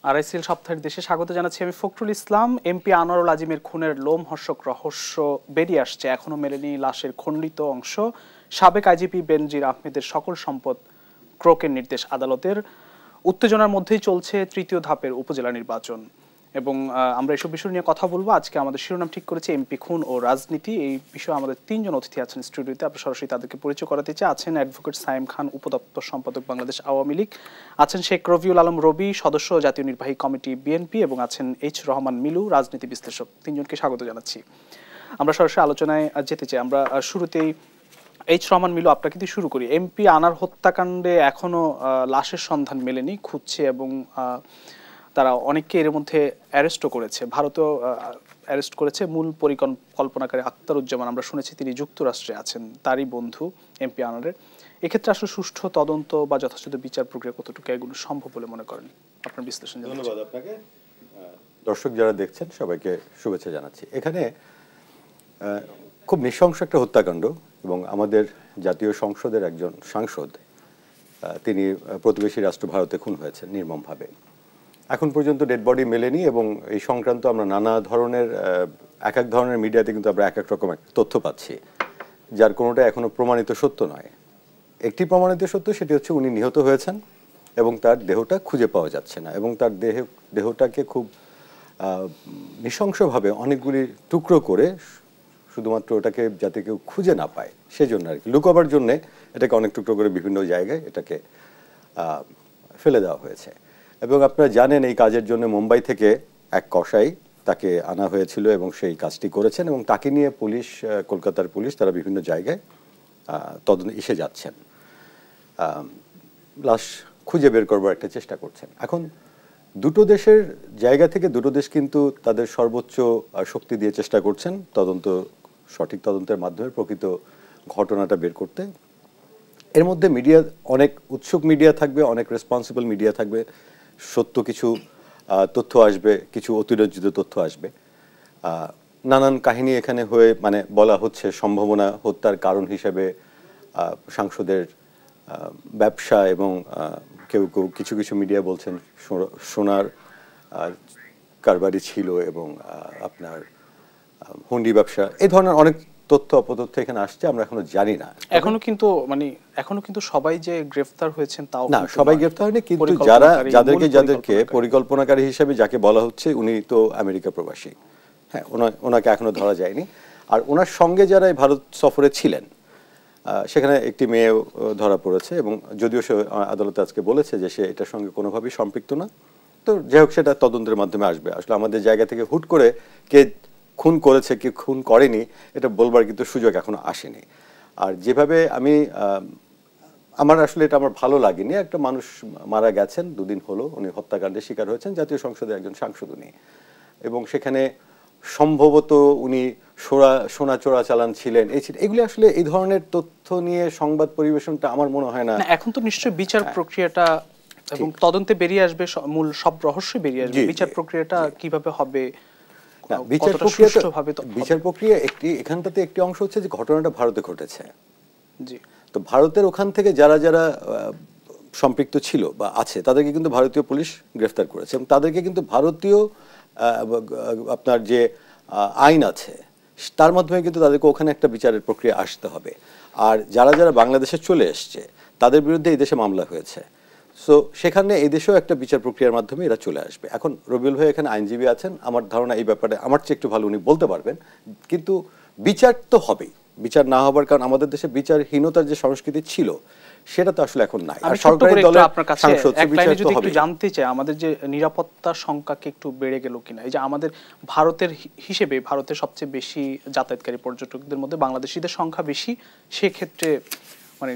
RICL সাপ্তাহিক দেশে স্বাগত জানাচ্ছি আমি ফখরুল ইসলাম। এমপি আনোয়ারুল আজিমের খুনের লোমহর্ষক রহস্য বেরিয়ে আসছে, এখনো মেলেনি লাশের খণ্ডিত অংশ। সাবেক আইজিপি বেনজির আহমেদের সকল সম্পদ ক্রোকের নির্দেশ আদালতের। উত্তেজনার মধ্যেই চলছে তৃতীয় ধাপের উপজেলা নির্বাচন এবং আমরা এসব বিষয় নিয়ে কথা বলবো। আজকে আমাদের শিরোনাম ঠিক করেছে এমপি খুন ও রাজনীতি। এই বিষয়ে আমাদের তিনজন অতিথি আছেন স্টুডিওতে, আমরা সরাসরি তাদেরকে পরিচয় করাতে চাই। আছেন অ্যাডভোকেট সাইম খান, উপদপ্তর সম্পাদক বাংলাদেশ আওয়ামী লীগ। আছেন শেখ রবিউল আলম রবি, সদস্য জাতীয় নির্বাহী কমিটি বিএনপি, এবং আছেন এইচ রহমান মিলু, রাজনীতি বিশ্লেষক। তিনজনকে স্বাগত জানাচ্ছি। আমরা সরাসরি আলোচনায় যেতে চাই। আমরা শুরুতেই এইচ রহমান মিলু, আপনাকে দিয়ে শুরু করি। এমপি আনার হত্যাকাণ্ডে এখনো লাশের সন্ধান মেলেনি, খুঁজছে এবং তারা অনেককে এর মধ্যে অ্যারেস্টও করেছে। ভারতেও অ্যারেস্ট করেছে মূল পরিকল্পনাকারী আখতারুজ্জামান। আমরা শুনেছি তিনি যুক্তরাষ্ট্রে আছেন, তারই বন্ধু এমপি আনারের। এক্ষেত্রে আসলে সুষ্ঠু তদন্ত বা যথাযথ বিচার প্রক্রিয়া কতটুকু এগুলো সম্ভব বলে মনে করেন? আপনার বিশ্লেষণ। ধন্যবাদ আপনাকে। দর্শক যারা দেখছেন সবাইকে শুভেচ্ছা জানাচ্ছি। এখানে খুব নৃশংস একটা হত্যাকাণ্ড এবং আমাদের জাতীয় সংসদের একজন সাংসদ, তিনি প্রতিবেশী রাষ্ট্র ভারতে খুন হয়েছেন নির্মমভাবে। এখন পর্যন্ত ডেড বডি মেলেনি এবং এই সংক্রান্ত আমরা নানা ধরনের এক এক ধরনের মিডিয়াতে কিন্তু আমরা এক এক রকম তথ্য পাচ্ছি, যার কোনোটা এখনো প্রমাণিত সত্য নয়। একটি প্রমাণিত সত্য, সেটি হচ্ছে উনি নিহত হয়েছেন এবং তার দেহটা খুঁজে পাওয়া যাচ্ছে না এবং তার দেহটাকে খুব নৃশংসভাবে অনেকগুলি টুকরো করে শুধুমাত্র ওটাকে যাতে কেউ খুঁজে না পায় সেজন্য আর কি, লুকাবার জন্যে এটাকে অনেক টুকরো করে বিভিন্ন জায়গায় এটাকে ফেলে দেওয়া হয়েছে। এবং আপনারা জানেন এই কাজের জন্য মুম্বাই থেকে এক কসাই তাকে আনা হয়েছিল এবং সেই কাজটি করেছেন এবং তাকে নিয়ে পুলিশ, কলকাতার পুলিশ, তারা বিভিন্ন জায়গায় তদন্ত এসে যাচ্ছেন, লাশ খুঁজে বের করবার একটা চেষ্টা করছেন। এখন দুটো দেশের জায়গা থেকে দুটো দেশ কিন্তু তাদের সর্বোচ্চ শক্তি দিয়ে চেষ্টা করছেন সঠিক তদন্তের মাধ্যমে প্রকৃত ঘটনাটা বের করতে। এর মধ্যে মিডিয়া, অনেক উৎসুক মিডিয়া থাকবে, অনেক রেসপন্সিবল মিডিয়া থাকবে, সত্য কিছু তথ্য আসবে, কিছু অতিরঞ্জিত তথ্য আসবে, নানান কাহিনী এখানে হয়ে বলা হচ্ছে সম্ভাবনা হত্যার কারণ হিসেবে সাংসদের ব্যবসা এবং কেউ কেউ কিছু কিছু মিডিয়া বলছেন সোনার কারবারি ছিল এবং আপনার হুন্ডি ব্যবসা, এই ধরনের অনেক তথ্য অপতথ্য এখানে আসছে, আমরা এখনো জানি না। এখনো কিন্তু সবাই যে গ্রেফতার হয়েছেন তাও না, সবাই গ্রেফতার হয়নি, কিন্তু যাদেরকে পরিকল্পনাকারী হিসেবে যাকে বলা হচ্ছে উনি তো আমেরিকা প্রবাসী। হ্যাঁ, ওনাকে এখনো ধরা যায়নি। আর ওনার সঙ্গে যারা ভারত সফরে ছিলেন সেখানে একটি মেয়ে ধরা পড়েছে এবং যদিও সে আদালতে আজকে বলেছে যে সে এটার সঙ্গে কোনোভাবেই সম্পৃক্ত না। তো যাই হোক, সেটা তদন্তের মাধ্যমে আসবে। আসলে আমাদের জায়গা থেকে হুট করে কে খুন করেছে কে খুন করেনি এটা বলবার কিন্তু সুযোগ এখনো আসেনি। আর যেভাবে আমার ভালো লাগেনি, একটা মানুষ মারা গেছেন, দুদিন হলো উনি হত্যাকাণ্ডের শিকার হয়েছেন, জাতীয় সংসদের একজন সাংসদ উনি, এবং সেখানে সম্ভবত উনি সোনা চোরাচালান ছিলেন, এগুলি আসলে এই ধরনের তথ্য নিয়ে সংবাদ পরিবেশনটা আমার মনে হয় না। এখন তো নিশ্চয়ই বিচার প্রক্রিয়াটা এবং তদন্তে বেরিয়ে আসবে, মূল সব রহস্য বেরিয়ে আসবে। বিচার প্রক্রিয়াটা কিভাবে হবে, বিচার প্রক্রিয়া এখানটাতে একটি অংশ হচ্ছে যে ঘটনাটা ভারতে ঘটেছে। জি, তো ভারতের ওখান থেকে যারা যারা সম্পৃক্ত ছিল বা আছে তাদেরকে কিন্তু ভারতীয় পুলিশ গ্রেফতার করেছে এবং তাদেরকে কিন্তু ভারতীয় আপনার যে আইন আছে তার মাধ্যমে কিন্তু তাদেরকে ওখানে একটা বিচারের প্রক্রিয়া আসতে হবে। আর যারা যারা বাংলাদেশে চলে এসছে তাদের বিরুদ্ধে এই দেশে মামলা হয়েছে, সো সেখানে এই দেশেও একটা বিচার প্রক্রিয়ার মাধ্যমে এরা চলে আসবে। এখন রবিউল ভাই এখানে আইনজীবী আছেন, আমার ধারণা এই ব্যাপারে আমার চেয়ে একটু ভালো উনি বলতে পারবেন, কিন্তু বিচার তো হবেই। বিচার না হবার কারণ আমাদের দেশে বিচারহীনতার যে সংস্কৃতি ছিল সেটা তো আসলে এখন নাই। আর সরকারি দলের আপনার কাছে যদি একটু জানতে চাই, আমাদের যে নিরাপত্তার সংখ্যা কি একটু বেড়ে গেল কিনা? এই যে আমাদের ভারতের হিসেবে ভারতের সবচেয়ে বেশি যাতায়াতকারী পর্যটকদের মধ্যে বাংলাদেশিদের সংখ্যা বেশি, সেক্ষেত্রে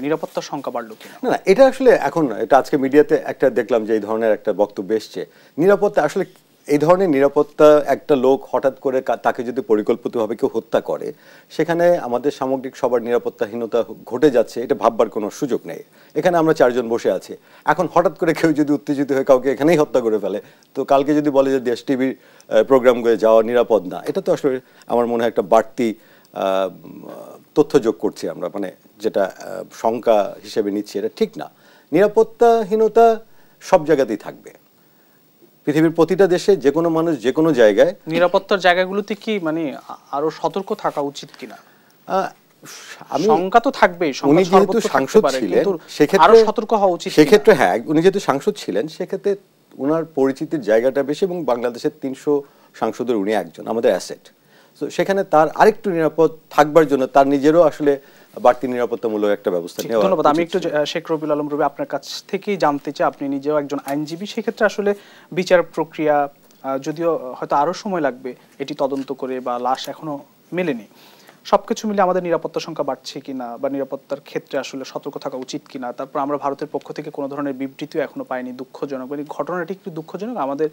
নিরাপত্তার সংখ্যা বাড়লো কিনা? না, এটা আসলে এখন এটা আজকে মিডিয়াতে একটা দেখলাম যে এই ধরনের একটা বক্তব্য এসছে। নিরাপত্তা আসলে এই ধরনের নিরাপত্তা, একটা লোক হঠাৎ করে তাকে যদি পরিকল্পিতভাবে কেউ হত্যা করে সেখানে আমাদের সামগ্রিক সবার নিরাপত্তাহীনতা ঘটে যাচ্ছে, এটা ভাববার কোনো সুযোগ নেই। এখানে আমরা চারজন বসে আছি, এখন হঠাৎ করে কেউ যদি উত্তেজিত হয়ে কাউকে এখানেই হত্যা করে ফেলে, তো কালকে যদি বলে যে দেশ টিভির প্রোগ্রামগুলো যাওয়া নিরাপদ না, এটা তো আসলে আমার মনে হয় একটা বাড়তি তথ্য যোগ করছি আমরা, যেটা শঙ্কা হিসেবে নিচ্ছি, এটা ঠিক না। নিরাপত্তাহীনতা সব জায়গাতেই থাকবে, পৃথিবীর প্রতিটা দেশে যে কোনো মানুষ যে কোনো জায়গায় নিরাপত্তার জায়গাগুলোতে কি মানে আরো সতর্ক থাকা উচিত কিনা? শঙ্কা তো থাকবেই, উনি যেহেতু সাংসদ ছিলেন সেক্ষেত্রে আরো সতর্ক হওয়া উচিত। সেক্ষেত্রে হ্যাঁ, উনি যেহেতু সাংসদ ছিলেন সেক্ষেত্রে ওনার পরিচিতির জায়গাটা বেশি, এবং বাংলাদেশের 300 সাংসদের উনি একজন, আমাদের অ্যাসেট। তো সেখানে তার আরেকটু নিরাপদ থাকবার জন্য তার নিজেরও আসলে বাড়তি নিরাপত্তামূলক একটা ব্যবস্থা নেওয়া। ধন্যবাদ। আমি একটু শেখ রবিউল আলম রবি আপনার কাছ থেকেই জানতে চাই, আপনি নিজেও একজন আইনজীবী, সেক্ষেত্রে আসলে বিচার প্রক্রিয়া যদিও হয়তো আরো সময় লাগবে এটি তদন্ত করে, বা লাশ এখনো মেলেনি, সবকিছু মিলে আমাদের নিরাপত্তার সংখ্যা বাড়ছে কিনা বা নিরাপত্তার ক্ষেত্রে আসলে সতর্ক থাকা উচিত কিনা। তারপর আমরা ভারতের পক্ষ থেকে কোনো ধরনের বিবৃতিও এখনো পাইনি, দুঃখজনক। মানে ঘটনাটি একটু দুঃখজনক, আমাদের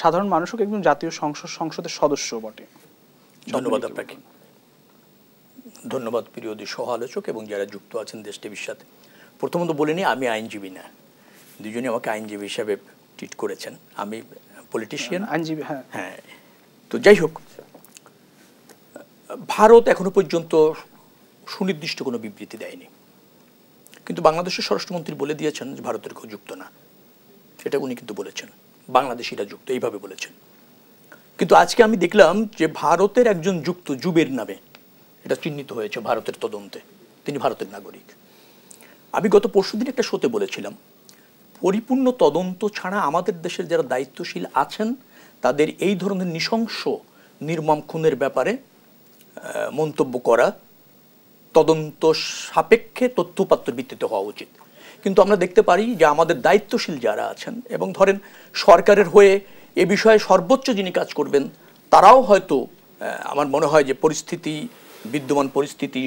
সাধারণ মানুষও একজন জাতীয় সংসদের সদস্য বটে। ধন্যবাদ আপনাকে। ধন্যবাদ প্রিয় সহ আলোচক এবং যারা যুক্ত আছেন দেশ টিভির সাথে। প্রথমত বলে নিই, আমি আইনজীবী না, দুজনে আমাকে আইনজীবী হিসাবে ট্রিট করেছেন, আমি পলিটিশিয়ান, আইনজীবী। হ্যাঁ। তো যাই হোক, ভারত এখনো পর্যন্ত সুনির্দিষ্ট কোনো বিবৃতি দেয়নি, কিন্তু বাংলাদেশের স্বরাষ্ট্রমন্ত্রী বলে দিয়েছেন যে ভারতের কেউ যুক্ত না, এটা উনি কিন্তু বলেছেন, বাংলাদেশিরা যুক্ত এইভাবে বলেছেন। কিন্তু আজকে আমি দেখলাম যে ভারতের একজন যুক্ত জুবের নামে এটা চিহ্নিত হয়েছে ভারতের তদন্তে, তিনি ভারতের নাগরিক। আমি গত পরশুদিন একটা শোতে বলেছিলাম, পরিপূর্ণ তদন্ত ছাড়া আমাদের দেশের যারা দায়িত্বশীল আছেন তাদের এই ধরনের নৃশংস নির্মম খুনের ব্যাপারে মন্তব্য করা তদন্ত সাপেক্ষে তথ্যপাত্রের ভিত্তিতে হওয়া উচিত। কিন্তু আমরা দেখতে পারি যে আমাদের দায়িত্বশীল যারা আছেন এবং ধরেন সরকারের হয়ে এ বিষয়ে সর্বোচ্চ যিনি কাজ করবেন তারাও হয়তো, আমার মনে হয় যে পরিস্থিতি, বিদ্যমান পরিস্থিতি,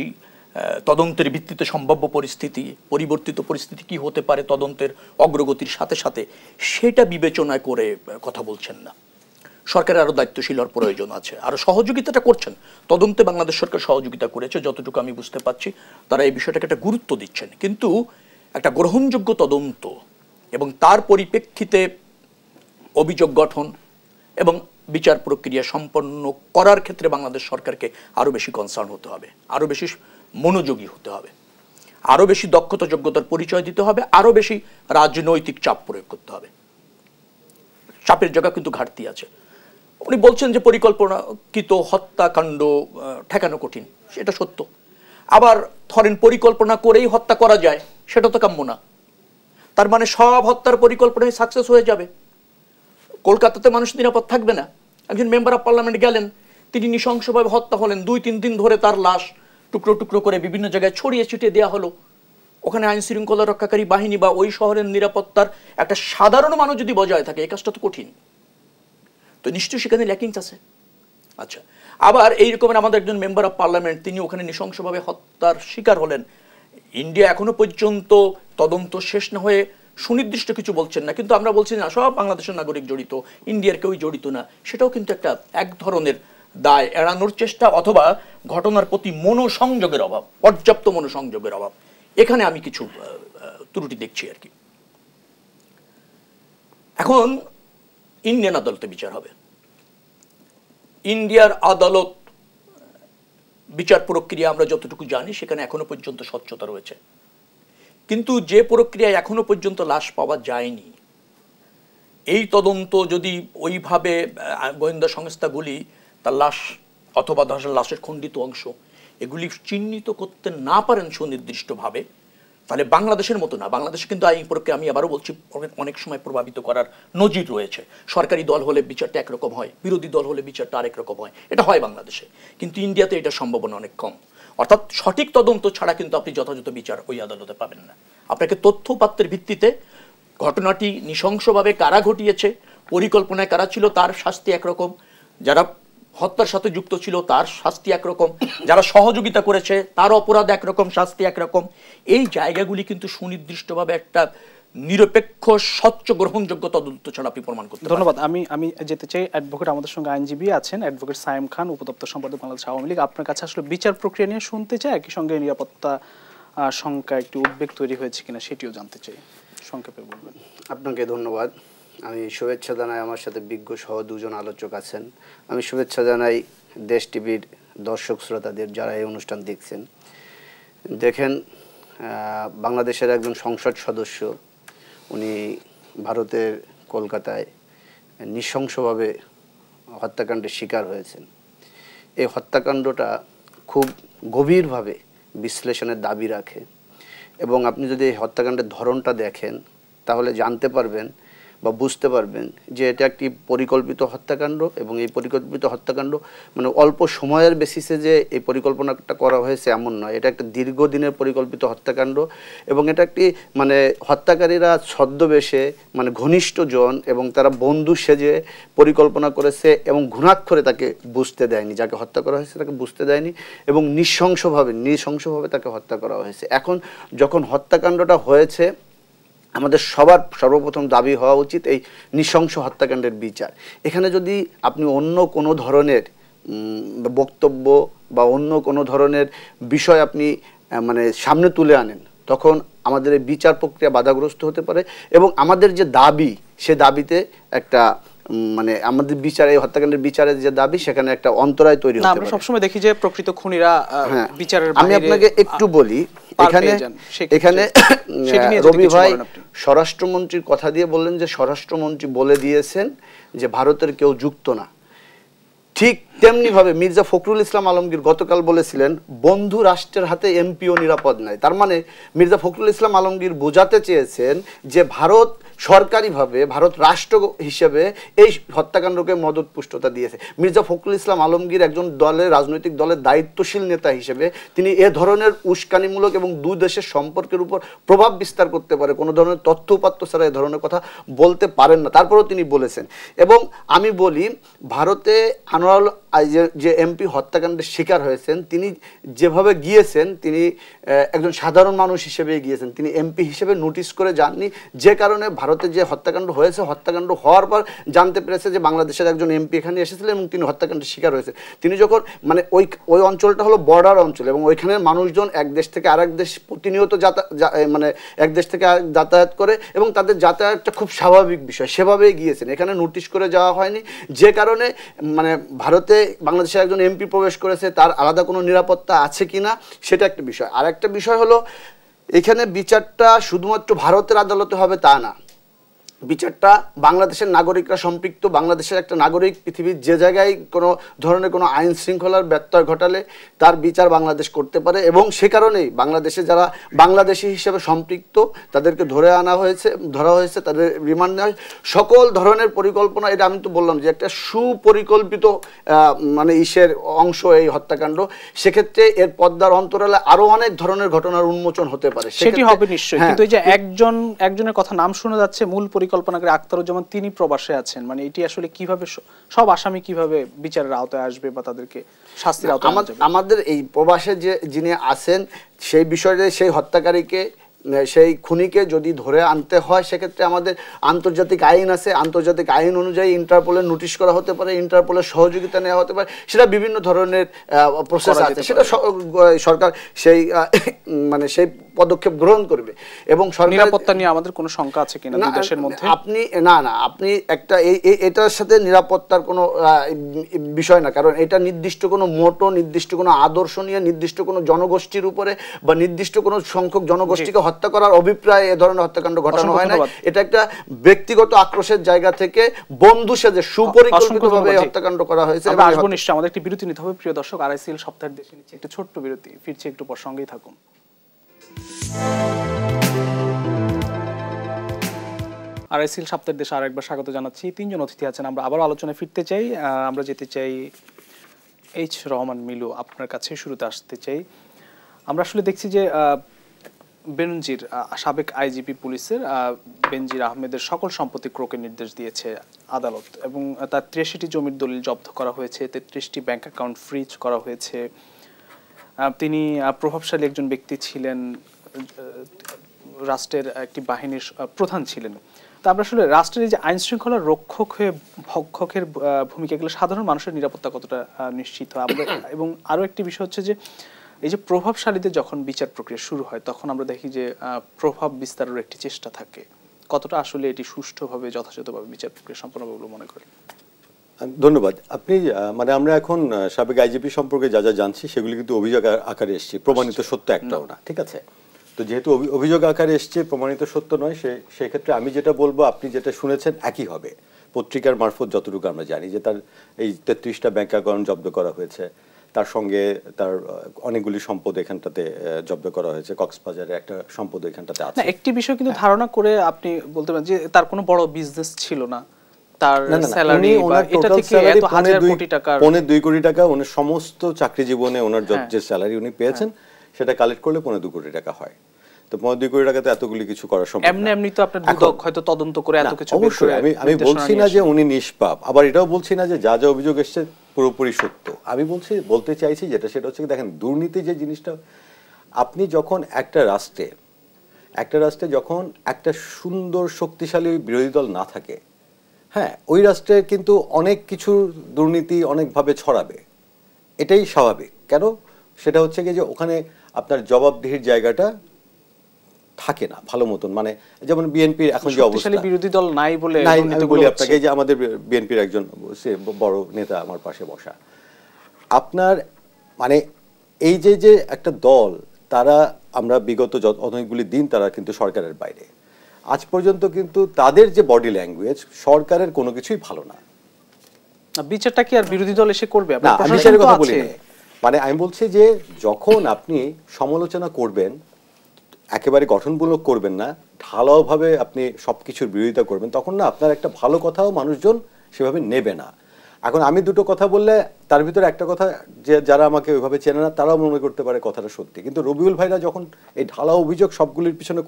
তদন্তের ভিত্তিতে সম্ভাব্য পরিস্থিতি, পরিবর্তিত পরিস্থিতি কি হতে পারে তদন্তের অগ্রগতির সাথে সাথে, সেটা বিবেচনা করে কথা বলছেন না। সরকারের আরও দায়িত্বশীল হওয়ার প্রয়োজন আছে, আরও সহযোগিতাটা করছেন। তদন্তে বাংলাদেশ সরকার সহযোগিতা করেছে যতটুকু আমি বুঝতে পারছি, তারা এই বিষয়টাকে একটা গুরুত্ব দিচ্ছেন। কিন্তু একটা গ্রহণযোগ্য তদন্ত এবং তার পরিপ্রেক্ষিতে অভিযোগ গঠন এবং বিচার প্রক্রিয়া সম্পন্ন করার ক্ষেত্রে বাংলাদেশ সরকারকে আরও বেশি কনসার্ন হতে হবে, আরও বেশি মনোযোগী হতে হবে, আরও বেশি দক্ষতা যোগ্যতার পরিচয় দিতে হবে, আরও বেশি রাজনৈতিক চাপ প্রয়োগ করতে হবে। চাপের জায়গা কিন্তু ঘাটতি আছে। উনি বলছেন যে পরিকল্পনাকৃত হত্যাকাণ্ড ঠেকানো কঠিন, সেটা সত্য। আবার ধরেন পরিকল্পনা করেই হত্যা করা যায়, সেটা তো কাম্য না। তার মানে সব হত্যার পরিকল্পনায় সাকসেস হয়ে যাবে, কলকাতাতে মানুষ নিরাপদ থাকবে না। একজন মেম্বার অফ পার্লামেন্ট গেলেন, তিনি নৃশংসভাবে হত্যা হলেন, 2-3 দিন ধরে তার লাশ টুকরো টুকরো করে বিভিন্ন জায়গায় ছড়িয়ে ছিটিয়ে দেওয়া হলো। ওখানে আইন শৃঙ্খলা রক্ষাকারী বাহিনী বা ওই শহরের নিরাপত্তার একটা সাধারণ মানুষ যদি বজায় থাকে, এই কাজটা তো কঠিন। তো নিশ্চয়ই সেখানে ল্যাকিংস আছে। আচ্ছা, আবার এই রকমের আমাদের একজন মেম্বার অফ পার্লামেন্ট, তিনি ওখানে নৃশংসভাবে হত্যার শিকার হলেন। ইন্ডিয়া এখনো পর্যন্ত তদন্ত শেষ না হয়ে সুনির্দিষ্ট কিছু বলছেন না, কিন্তু আমরা বলছি না সব বাংলাদেশের নাগরিক জড়িত, ইন্ডিয়ার কেউই জড়িত না। সেটাও কিন্তু একটা এক ধরনের দায় এড়ানোর চেষ্টা, অথবা ঘটনার প্রতি মনোসংযোগের অভাব, পর্যাপ্ত মনোসংযোগের অভাব। এখানে আমি কিছু ত্রুটি দেখছি আর কি। এখন ইন্ডিয়ান আদালতে বিচার হবে। ইন্ডিয়ার আদালত বিচার প্রক্রিয়া আমরা যতটুকু জানি সেখানে এখনো পর্যন্ত স্বচ্ছতা রয়েছে, কিন্তু যে প্রক্রিয়ায় এখনো পর্যন্ত লাশ পাওয়া যায়নি, এই তদন্ত যদি ওইভাবে গোয়েন্দা সংস্থাগুলি তার লাশ অথবা লাশের খণ্ডিত অংশ এগুলি চিহ্নিত করতে না পারেন সুনির্দিষ্টভাবে, তাহলে বাংলাদেশের মতো না। বাংলাদেশে কিন্তু আইন প্রক্রিয়া, আমি আবারও বলছি, অনেক সময় প্রভাবিত করার নজির রয়েছে। সরকারি দল হলে বিচারটা একরকম হয়, বিরোধী দল হলে বিচারটা আরেক রকম হয়, এটা হয় বাংলাদেশে। কিন্তু ইন্ডিয়াতে এটা সম্ভাবনা অনেক কম। অর্থাৎ সঠিক তদন্ত ছাড়া কিন্তু আপনি যথাযথ বিচার ওই আদালতে পাবেন না। আপনাকে তথ্যপাত্রের ভিত্তিতে ঘটনাটি নৃশংসভাবে কারা ঘটিয়েছে, পরিকল্পনায় কারা ছিল তার শাস্তি একরকম, যারা হত্যার সাথে যুক্ত ছিল তার শাস্তি একরকম, যারা সহযোগিতা করেছে তার অপরাধ একরকম, শাস্তি একরকম। এই জায়গাগুলি কিন্তু সুনির্দিষ্টভাবে একটা নিরপেক্ষ স্বচ্ছ গ্রহণযোগ্য তদন্ত ছাড়া আপনি প্রমাণ করতে। ধন্যবাদ। আমি যেতে চাই অ্যাডভোকেট, আমাদের সঙ্গে আইনজীবী আছেন অ্যাডভোকেট সায়েম খান, উপদপ্তর সম্পাদক বাংলাদেশ আওয়ামী লীগ। আপনার কাছে আসলে বিচার প্রক্রিয়া নিয়ে শুনতে চাই, একই সঙ্গে নিরাপত্তা সংখ্যা একটু উদ্বেগ তৈরি হয়েছে কিনা সেটিও জানতে চাই, সংক্ষেপে বলবেন। আপনাকে ধন্যবাদ। আমি শুভেচ্ছা জানাই, আমার সাথে বিজ্ঞ সহ দুজন আলোচক আছেন। আমি শুভেচ্ছা জানাই দেশ টিভির দর্শক শ্রোতাদের যারা এই অনুষ্ঠান দেখছেন। দেখেন, বাংলাদেশের একজন সংসদ সদস্য, উনি ভারতের কলকাতায় নৃশংসভাবে হত্যাকাণ্ডের শিকার হয়েছেন। এই হত্যাকাণ্ডটা খুব গভীরভাবে বিশ্লেষণের দাবি রাখে এবং আপনি যদি এই হত্যাকাণ্ডের ধরনটা দেখেন তাহলে জানতে পারবেন বা বুঝতে পারবেন যে এটা একটি পরিকল্পিত হত্যাকাণ্ড এবং এই পরিকল্পিত হত্যাকাণ্ড মানে অল্প সময়ের বেসিসে যে এই পরিকল্পনাটা করা হয়েছে এমন নয়, এটা একটা দীর্ঘদিনের পরিকল্পিত হত্যাকাণ্ড এবং এটা একটি মানে হত্যাকারীরা ছদ্মবেশে মানে ঘনিষ্ঠজন এবং তারা বন্ধু সেজে পরিকল্পনা করেছে এবং ঘুণাক্ষরে তাকে বুঝতে দেয়নি, যাকে হত্যা করা হয়েছে তাকে বুঝতে দেয়নি এবং নৃশংসভাবে তাকে হত্যা করা হয়েছে। এখন যখন হত্যাকাণ্ডটা হয়েছে আমাদের সবার সর্বপ্রথম দাবি হওয়া উচিত এই নৃশংস হত্যাকাণ্ডের বিচার। এখানে যদি আপনি অন্য কোনো ধরনের বক্তব্য বা অন্য কোনো ধরনের বিষয় আপনি মানে সামনে তুলে আনেন তখন আমাদের এই বিচার প্রক্রিয়া বাধাগ্রস্ত হতে পারে এবং আমাদের যে দাবি সে দাবিতে একটা মানে আমাদের বিচার এই হত্যাকাণ্ডের বিচারের যে দাবি সেখানে একটা অন্তরায় তৈরি হতে পারে। আমরা সবসময় দেখি যে প্রকৃত খুনিরা বিচারের বাইরে। আমি আপনাকে একটু বলি, এখানে রবি ভাই স্বরাষ্ট্রমন্ত্রীর কথা দিয়ে বললেন যে স্বরাষ্ট্রমন্ত্রী বলে দিয়েছেন যে ভারতের কেউ যুক্ত না। ঠিক তেমনি ভাবে মির্জা ফখরুল ইসলাম আলমগীর গতকাল বলেছিলেন বন্ধু রাষ্ট্রের হাতে এমপিও নিরাপদ নাই। তার মানে মির্জা ফখরুল ইসলাম আলমগীর বোঝাতে চেয়েছেন যে ভারত সরকারিভাবে ভারত রাষ্ট্র হিসেবে এই হত্যাকাণ্ডকে মদত পুষ্টতা দিয়েছে। মির্জা ফখরুল ইসলাম আলমগীর একজন রাজনৈতিক দলের দায়িত্বশীল নেতা হিসেবে তিনি এ ধরনের উস্কানিমূলক এবং দুই দেশের সম্পর্কের উপর প্রভাব বিস্তার করতে পারে কোনো ধরনের তথ্য উপাত্ত ছাড়া এ ধরনের কথা বলতে পারেন না, তারপরেও তিনি বলেছেন। এবং আমি বলি ভারতে আনোয়ার যে এমপি হত্যাকাণ্ডের শিকার হয়েছেন তিনি যেভাবে গিয়েছেন তিনি একজন সাধারণ মানুষ হিসেবে গিয়েছেন, তিনি এমপি হিসেবে নোটিশ করে যাননি, যে কারণে ভারতে যে হত্যাকাণ্ড হয়েছে হত্যাকাণ্ড হওয়ার পর জানতে পেরেছে যে বাংলাদেশের একজন এমপি এখানে এসেছিলেন এবং তিনি হত্যাকাণ্ডের শিকার হয়েছে। তিনি যখন মানে ওই অঞ্চলটা হলো বর্ডার অঞ্চল এবং ওইখানের মানুষজন এক দেশ থেকে আরেক দেশ প্রতিনিয়ত মানে এক দেশ থেকে যাতায়াত করে এবং তাদের যাতায়াতটা খুব স্বাভাবিক বিষয়, সেভাবেই গিয়েছেন, এখানে নোটিশ করে যাওয়া হয়নি। যে কারণে মানে ভারতে বাংলাদেশের একজন এমপি প্রবেশ করেছে তার আলাদা কোনো নিরাপত্তা আছে কিনা সেটা একটা বিষয়। আর একটা বিষয় হলো এখানে বিচারটা শুধুমাত্র ভারতের আদালতে হবে তা না, বিচারটা বাংলাদেশের নাগরিকরা সম্পৃক্ত। বাংলাদেশের একটা নাগরিক পৃথিবীর যে জায়গায় কোনো ধরনের কোনো আইন শৃঙ্খলার ব্যত্যয় ঘটালে তার বিচার বাংলাদেশ করতে পারে এবং সে কারণেই বাংলাদেশে যারা বাংলাদেশি হিসেবে সম্পৃক্ত তাদেরকে ধরা হয়েছে, তাদের রিমান্ড নেওয়া হয়েছে। সকল ধরনের পরিকল্পনা, এটা আমি তো বললাম যে একটা সুপরিকল্পিত মানে অংশ এই হত্যাকাণ্ড, সেক্ষেত্রে এর পর্দার অন্তরালে আরো অনেক ধরনের ঘটনার উন্মোচন হতে পারে, সেটি হবে নিশ্চয়ই। কিন্তু এই যে একজনের কথা নাম শোনা যাচ্ছে মূল পরিকল্পনাকারী আখতারুজ্জামান, তিনি প্রবাসে আছেন, মানে এটি আসলে কিভাবে সব আসামি কিভাবে বিচারের আওতায় আসবে বা তাদেরকে শাস্তির আওতায় আনা যাবে? আমাদের এই প্রবাসে যে যিনি আছেন সেই বিষয়ে সেই হত্যাকারীকে সেই খুনিকে যদি ধরে আনতে হয় সেক্ষেত্রে আমাদের আন্তর্জাতিক আইন আছে, আন্তর্জাতিক আইন অনুযায়ী ইন্টারপোলের নোটিশ করা হতে পারে, ইন্টারপোলের সহযোগিতা নেওয়া হতে পারে, সেটা বিভিন্ন ধরনের প্রসেস আছে, সেটা সরকার সেই মানে সেই পদক্ষেপ গ্রহণ করবে। এবং নিরাপত্তা নিয়ে আমাদের কোনো শঙ্কা আছে কিনা দুই দেশের মধ্যে? আপনি একটা এটার সাথে নিরাপত্তার কোনো বিষয় না, কারণ এটা নির্দিষ্ট কোনো মোটো, নির্দিষ্ট কোনো আদর্শ নিয়ে, নির্দিষ্ট কোনো জনগোষ্ঠীর উপরে বা নির্দিষ্ট কোনো সংখ্যক জনগোষ্ঠীকে হত্যা করার অভিপ্রায় এ ধরনের হত্যাকাণ্ড ঘটানো হয় না। এটা একটা ব্যক্তিগত আক্রোশের জায়গা থেকে বন্ধু সেজে সুপরিকল্পিতভাবে হত্যাকাণ্ড করা হয়েছে। আমরা আসবো নিশ্চয়ই, আমাদের একটি বিরতি নিতে হবে। প্রিয় দর্শক, আরআইসিএল সপ্তাহের দেশে নিচ্ছে একটু ছোট্ট বিরতি, ফিরছি একটু পর, সঙ্গেই থাকুন। আরআইসিএল সপ্তাহের দেশে আরেকবার স্বাগত জানাচ্ছি। তিনজন অতিথি আছেন, আমরা আবার আলোচনায় ফিরতে চাই। আমরা যেতে চাই এইচ রহমান মিলু, আপনার কাছে শুরুতে আসতে চাই। আমরা আসলে দেখছি যে বেনজির সাবেক আইজিপি পুলিশের বেনজির আহমেদের সকল সম্পত্তি ক্রোকের নির্দেশ দিয়েছে আদালত এবং তার ৮৩টি জমির দলিল জব্দ করা হয়েছে, ৩৩টি ব্যাংক অ্যাকাউন্ট ফ্রিজ করা হয়েছে। তিনি প্রভাবশালী একজন ব্যক্তি ছিলেন, রাষ্ট্রের একটি বাহিনীর প্রধান ছিলেন। তা আমরা আসলে রাষ্ট্রের এই যে আইন শৃঙ্খলার রক্ষক হয়ে ভক্ষকের ভূমিকা, এগুলো সাধারণ মানুষের নিরাপত্তা কতটা নিশ্চিত হয়? এবং আরও একটি বিষয় হচ্ছে যে এই যে প্রভাবশালীদের যখন বিচার প্রক্রিয়া শুরু হয় তখন আমরা দেখি যে প্রভাব বিস্তারের একটি চেষ্টা থাকে, কতটা আসলে এটি সুষ্ঠুভাবে যথাযথভাবে বিচার প্রক্রিয়া সম্পন্ন হবে বলে মনে করেন? ধন্যবাদ। আপনি মানে আমরা এখন সাবেক আইজিপি সম্পর্কে যা যা জানছি সেগুলি কিন্তু অভিযোগ আকারে এসছে, প্রমাণিত সত্য একটাও না, ঠিক আছে? তো যেহেতু অভিযোগ আকারে এসছে, প্রমাণিত সত্য নয়, সেক্ষেত্রে আমি যেটা বলবো আপনি যেটা শুনেছেন একই হবে। পত্রিকার মারফত যতটুকু আমরা জানি যে তার এই 33টা ব্যাংক অ্যাকাউন্ট জব্দ করা হয়েছে, তার সঙ্গে তার অনেকগুলি সম্পদ এখানটাতে জব্দ করা হয়েছে, কক্সবাজারে একটা সম্পদ এখানটাতে আছে। একটি বিষয় কিন্তু ধারণা করে আপনি বলতে পারেন যে তার কোনো বড় বিজনেস ছিল না, তার স্যালারি বা এটা থেকে এত হাজার কোটি টাকা, 2.5 কোটি টাকা ওনার সমস্ত চাকরি জীবনে ওনার যে স্যালারি উনি পেয়েছেন সেটা কালেক্ট করলে 2.5 কোটি টাকা হয়। তো 2.5 কোটি টাকাতে এতগুলি কিছু করা সম্ভব না। এমনি তো আপনার দুদক হয়তো তদন্ত করে এত কিছু বের করে। আমি বলছি না যে উনি নিষ্পাপ, আবার এটাও বলছি না যে যা যা অভিযোগ এসছে পুরোপুরি সত্য। আমি বলতে চাইছি সেটা হচ্ছে দেখেন, দুর্নীতি যে জিনিসটা, আপনি যখন একটা রাষ্ট্রে যখন একটা সুন্দর শক্তিশালী বিরোধী দল না থাকে, হ্যাঁ, ওই রাষ্ট্রে কিন্তু অনেক কিছু দুর্নীতি অনেকভাবে ছড়াবে, এটাই স্বাভাবিক। কেন? সেটা হচ্ছে কি যে ওখানে আপনার জবাবদিহির জায়গাটা থাকে না ভালো মতন। মানে যেমন বিএনপির এখন যে অবস্থা, বিরোধী দল নাই বলে আমি বলি আপনাকে যে আমাদের বিএনপির একজন বড় নেতা আমার পাশে বসা, আপনার মানে এই যে একটা দল, তারা আমরা বিগত অনেকগুলি দিন তারা কিন্তু সরকারের বাইরে, আজ পর্যন্ত কিন্তু তাদের যে বডি ল্যাঙ্গুয়েজ সরকারের কোনো কিছুই ভালো না। বিচারটা কি আর বিরোধী দল এসে করবে? না, আমি সেটার কথা বলি না। মানে আমি বলছি যে যখন আপনি সমালোচনা করবেন, একেবারে গঠনমূলক করবেন না, ঢালাওভাবে আপনি সবকিছুর বিরোধিতা করবেন, তখন না আপনার একটা ভালো কথাও মানুষজন সেভাবে নেবে না। এখন আমি দুটো কথা বললে তার ভিতরে একটা কথা যে যারা আমাকে ওইভাবে চেনে না তারাও মনে করতে পারে কথাটা সত্যি, কিন্তু রবিউল ভাইরা যখন এই ঢালাও অভিযোগ সবগুলির পিছনে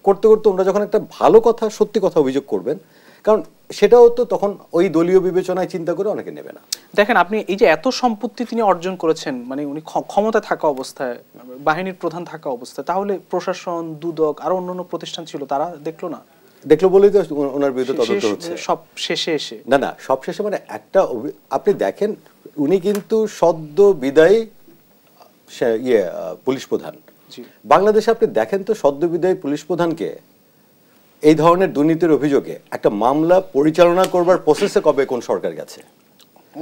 করতে ওরা যখন একটা ভালো কথা, সত্যি কথা অভিযোগ করবেন, কারণ সেটাও তো তখন ওই দলীয় বিবেচনায় চিন্তা করে অনেকে নেবে না। দেখেন, আপনি এই যে এত সম্পত্তি তিনি অর্জন করেছেন, মানে উনি ক্ষমতা থাকা অবস্থায়, বাহিনীর প্রধান থাকা অবস্থায়, তাহলে প্রশাসন, দুদক আরো অন্যান্য প্রতিষ্ঠান ছিল, তারা দেখলো বলেই তো ওনার বিরুদ্ধে তদন্ত হচ্ছে সব শেষে এসে। না সব শেষে মানে একটা আপনি দেখেন, উনি কিন্তু সদ্য বিদায়ী পুলিশ প্রধান। বাংলাদেশে আপনি দেখেন তো সদ্য বিদায়ী পুলিশ প্রধানকে এই ধরনের দুর্নীতির অভিযোগে একটা মামলা পরিচালনা করবার প্রসেসে কবে কোন সরকার গেছে?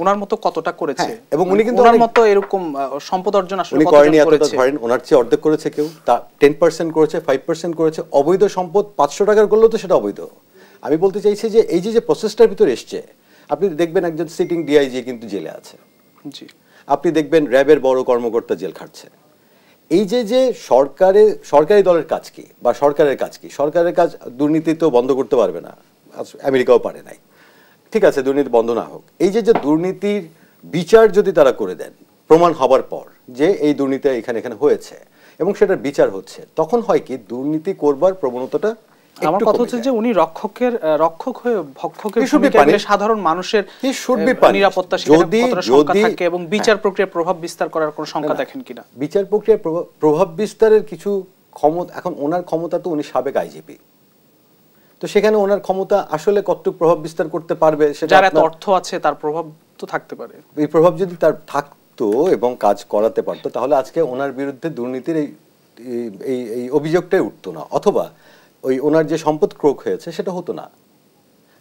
ওনার মতো কতটা করেছে, এবং উনি কিন্তু ওনার মতো এরকম সম্পদ অর্জন আসলে উনি করেনি এতটা, ধরেন ওনার চেয়ে অর্ধেক করেছে কেউ, তা 10% করেছে, 5% করেছে। অবৈধ সম্পদ 500 টাকার করলেও তো সেটা অবৈধ। আমি বলতে চাইছি যে এই যে প্রসেসটার ভিতরে এসছে, আপনি দেখবেন একজন সিটিং ডিআইজি কিন্তু জেলে আছে, আপনি দেখবেন র্যাবের বড় কর্মকর্তা জেল খাটছে। এই যে সরকারি দলের কাজ কি বা সরকারের কাজ কি? সরকারের কাজ দুর্নীতি তো বন্ধ করতে পারবে না, আমেরিকাও পারে নাই, ঠিক আছে, দুর্নীতি বন্ধ না হোক। এই যে দুর্নীতির বিচার যদি তারা করে দেন প্রমাণ হবার পর যে এই দুর্নীতি এখানে হয়েছে এবং সেটার বিচার হচ্ছে, তখন হয় কি দুর্নীতি করবার প্রবণতাটা। আমার কথা হচ্ছে যে উনি রক্ষক হয়ে ভক্ষকের ভূমিকা নিয়ে সাধারণ মানুষের নিরাপত্তা থাকে এবং বিচার প্রক্রিয়ার প্রভাব বিস্তার করার কোনো সংখ্যা দেখেন কিনা? বিচার প্রক্রিয়ার প্রভাব বিস্তারের কিছু ক্ষমতা, এখন ওনার ক্ষমতা তো উনি সাবেক আইজিপি, তো সেখানে ওনার ক্ষমতা আসলে কতটুকু প্রভাব বিস্তার করতে পারবে, সেটা যার এত অর্থ আছে তার প্রভাব তো থাকতে পারে। এই প্রভাব যদি তার থাকতো এবং কাজ করাতে পারতো, তাহলে আজকে ওনার বিরুদ্ধে দুর্নীতির এই অভিযোগটাই উঠতো না, অথবা ওই ওনার যে সম্পদ ক্রোক হয়েছে সেটা হতো না।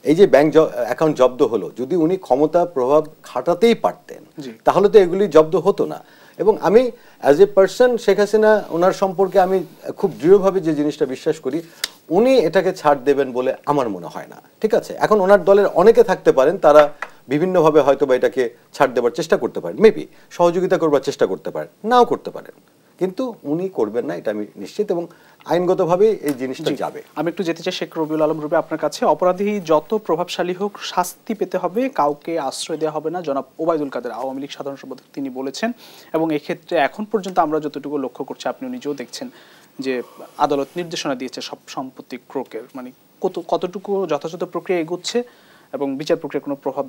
এই যে ব্যাংক অ্যাকাউন্ট জব্দ হলো, যদি উনি ক্ষমতা প্রভাব খাটাতেই পারতেন তাহলে তো এগুলি জব্দ হতো না। এবং আমি as a person Sheikh Hasina ওনার সম্পর্কে আমি খুব দৃঢ়ভাবে যে জিনিসটা বিশ্বাস করি, উনি এটাকে ছাড় দেবেন বলে আমার মনে হয় না। ঠিক আছে, এখন ওনার দলের অনেকে থাকতে পারেন, তারা বিভিন্নভাবে হয়তো বা এটাকে ছাড় দেবার চেষ্টা করতে পারেন, মেবি সহযোগিতা করবার চেষ্টা করতে পারেন, নাও করতে পারেন, কিন্তু উনি করবেন না, এটা আমি নিশ্চিত, এবং আইনগতভাবে এই জিনিসটা যাবে। আমি একটু যেতে চাই শেখ রবিউল আলম রুবে আপনার কাছে। অপরাধী যত প্রভাবশালী হোক শাস্তি পেতে হবে, কাউকে আশ্রয় দেওয়া হবে না, জনাব ওবায়দুল কাদের আওয়ামী লীগ সাধারণ সম্পাদক তিনি বলেছেন। এবং এক্ষেত্রে এখন পর্যন্ত আমরা যতটুকু লক্ষ্য করছি, আপনি নিজেও দেখছেন যে আদালত নির্দেশনা দিয়েছে সব সম্পত্তি ক্রোকের, মানে কতটুকু যথাযথ প্রক্রিয়া এগোচ্ছে এবং বিচার প্রক্রিয়ার কোনো প্রভাব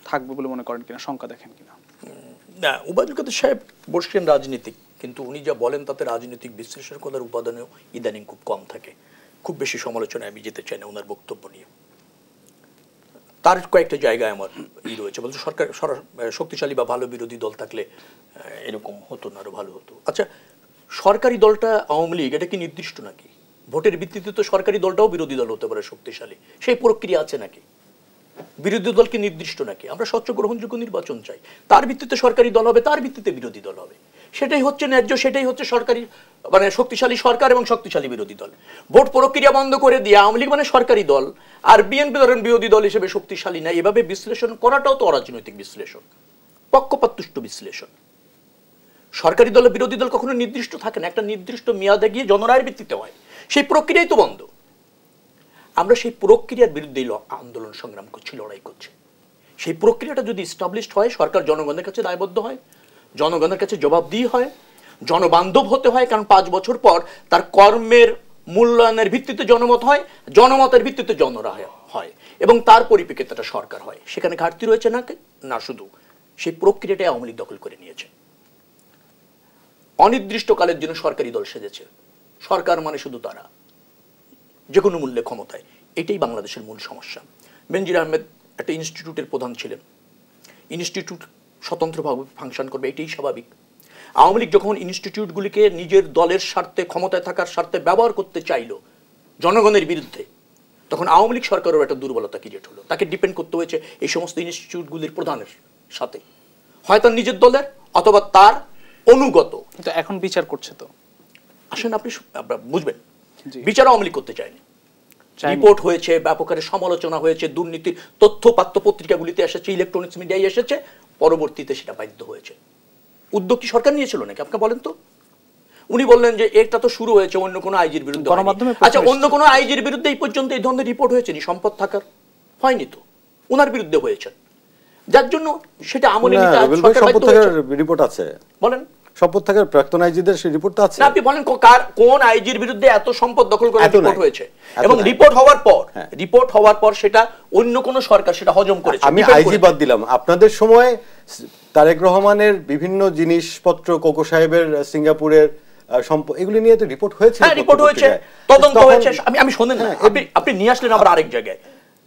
থাকবে বলে মনে করেন কিনা, সংখ্যা দেখেন কিনা? না, ওবায়দুল কাদের সাহেব বসছেন রাজনীতিক, কিন্তু উনি যা বলেন তাতে রাজনৈতিক বিশ্লেষণের উপাদানেও ইদানিং খুব কম থাকে। খুব বেশি সমালোচনায় আমি যেতে চাই না ওনার বক্তব্য নিয়ে। তার কয়েকটা জায়গায় আমার রয়েছে, বলছে সরকার শক্তিশালী বা ভালো বিরোধী দল থাকলে এরকম হতো না, আরো ভালো হতো। আচ্ছা, সরকারি দলটা আওয়ামী লীগ, এটা কি নির্দিষ্ট নাকি? ভোটের ভিত্তিতে তো সরকারি দলটাও বিরোধী দল হতে পারে শক্তিশালী, সেই প্রক্রিয়া আছে নাকি? বিরোধী দল কি নির্দিষ্ট নাকি? আমরা স্বচ্ছ গ্রহণযোগ্য নির্বাচন চাই, তার ভিত্তিতে সরকারি দল হবে, তার ভিত্তিতে বিরোধী দল হবে। সেটাই হচ্ছে ন্যায্য, সেটাই হচ্ছে সরকারি মানে শক্তিশালী সরকার এবং শক্তিশালী বিরোধী দল। ভোট প্রক্রিয়া বন্ধ করে দিয়ে আওয়ামী লীগ মানে সরকারি দল আর বিএনপি ধরেন বিরোধী দল হিসেবে শক্তিশালী না, এভাবে বিশ্লেষণ করাটাও তো অরাজনৈতিক বিশ্লেষণ, পক্ষপাতদুষ্ট বিশ্লেষণ। সরকারি দল বিরোধী দল কখনো নির্দিষ্ট থাকে না, একটা নির্দিষ্ট মেয়াদে গিয়ে জনরায়ের ভিত্তিতে হয়, সেই প্রক্রিয়াই তো বন্ধ। আমরা সেই প্রক্রিয়ার বিরুদ্ধে আন্দোলন সংগ্রাম করছি, লড়াই করছি। সেই প্রক্রিয়াটা যদি এস্টাবলিশড হয়, সরকার জনগণের কাছে দায়বদ্ধ হয়, জনগণের কাছে জবাবদিহি হয়, জনবান্ধব হতে হয়, কারণ 5 বছর পর তার কর্মের মূল্যায়নের ভিত্তিতে জনমত হয়, জনমতের ভিত্তিতে জনরায় হয় এবং তার পরিপ্রেক্ষিতে একটা সরকার হয়। সেখানে ঘাটতি রয়েছে না শুধু সেই প্রক্রিয়াটাই আওয়ামী লীগ দখল করে নিয়েছে, অনির্দিষ্টকালের জন্য সরকারি দল সেজেছে। সরকার মানে শুধু তারা, যে কোনো মূল্যে ক্ষমতায়। এটাই বাংলাদেশের মূল সমস্যা। বেনজির আহমেদ একটা ইনস্টিটিউটের প্রধান ছিলেন, ইনস্টিটিউট স্বতন্ত্রভাবে ফাংশন করবে, এটাই স্বাভাবিক। আওয়ামী লীগ যখন ইনস্টিটিউটগুলিকে নিজের দলের স্বার্থে, ক্ষমতায় থাকার স্বার্থে ব্যবহার করতে চাইল জনগণের বিরুদ্ধে, তখন আওয়ামী লীগ সরকারের একটা দুর্বলতা ক্রিয়েট হলো। তাকে ডিপেন্ড করতে হয়েছে এই সমস্ত ইনস্টিটিউটগুলির প্রধানের সাথে, হয় তার নিজের দলের অথবা তার অনুগত। কিন্তু এখন বিচার করছে তো, আসেন আপনি বুঝবেন, বিচার আওয়ামী লীগ করতে চায়নি। রিপোর্ট হয়েছে, ব্যাপক হারে সমালোচনা হয়েছে, দুর্নীতির তথ্য পাত্র পত্রিকাগুলিতে এসেছে, ইলেকট্রনিক্স মিডিয়ায় এসেছে, পরবর্তীতে সেটা বাধ্য হয়েছে। উদ্যোগ কি সরকার নিয়েছিল নাকি আপনি বলেন তো? উনি বললেন যে এটা তো শুরু হয়েছে অন্য কোনো আইজির বিরুদ্ধে। আচ্ছা, অন্য কোনো আইজির বিরুদ্ধে এই পর্যন্ত এই ধরনের রিপোর্ট হয়েছে নি? সম্পদ থাকার হয়নি তো, ওনার বিরুদ্ধে হয়েছে, যার জন্য সেটা আমলে নিতে রিপোর্ট আছে। বলেন সম্পদ থাকার প্রাক্তন আইজিদের সেই রিপোর্ট আছে। আপনি বলেন কোন আইজির বিরুদ্ধে এত সম্পদ দখল করে রিপোর্ট হয়েছে, এবং রিপোর্ট হওয়ার পর সেটা অন্য কোন সরকার সেটা হজম করেছে। আমি আইজি বাদ দিলাম, আপনাদের সময় তারেক রহমানের বিভিন্ন জিনিসপত্র, কোকো সাহেবের সিঙ্গাপুরের সম্পদ, এগুলি নিয়ে তো রিপোর্ট হয়েছে। হ্যাঁ, রিপোর্ট হয়েছে, তদন্ত হয়েছে। আমি শোনেন না, আপনি নিয়ে আসলেন আবার আরেক জায়গায়।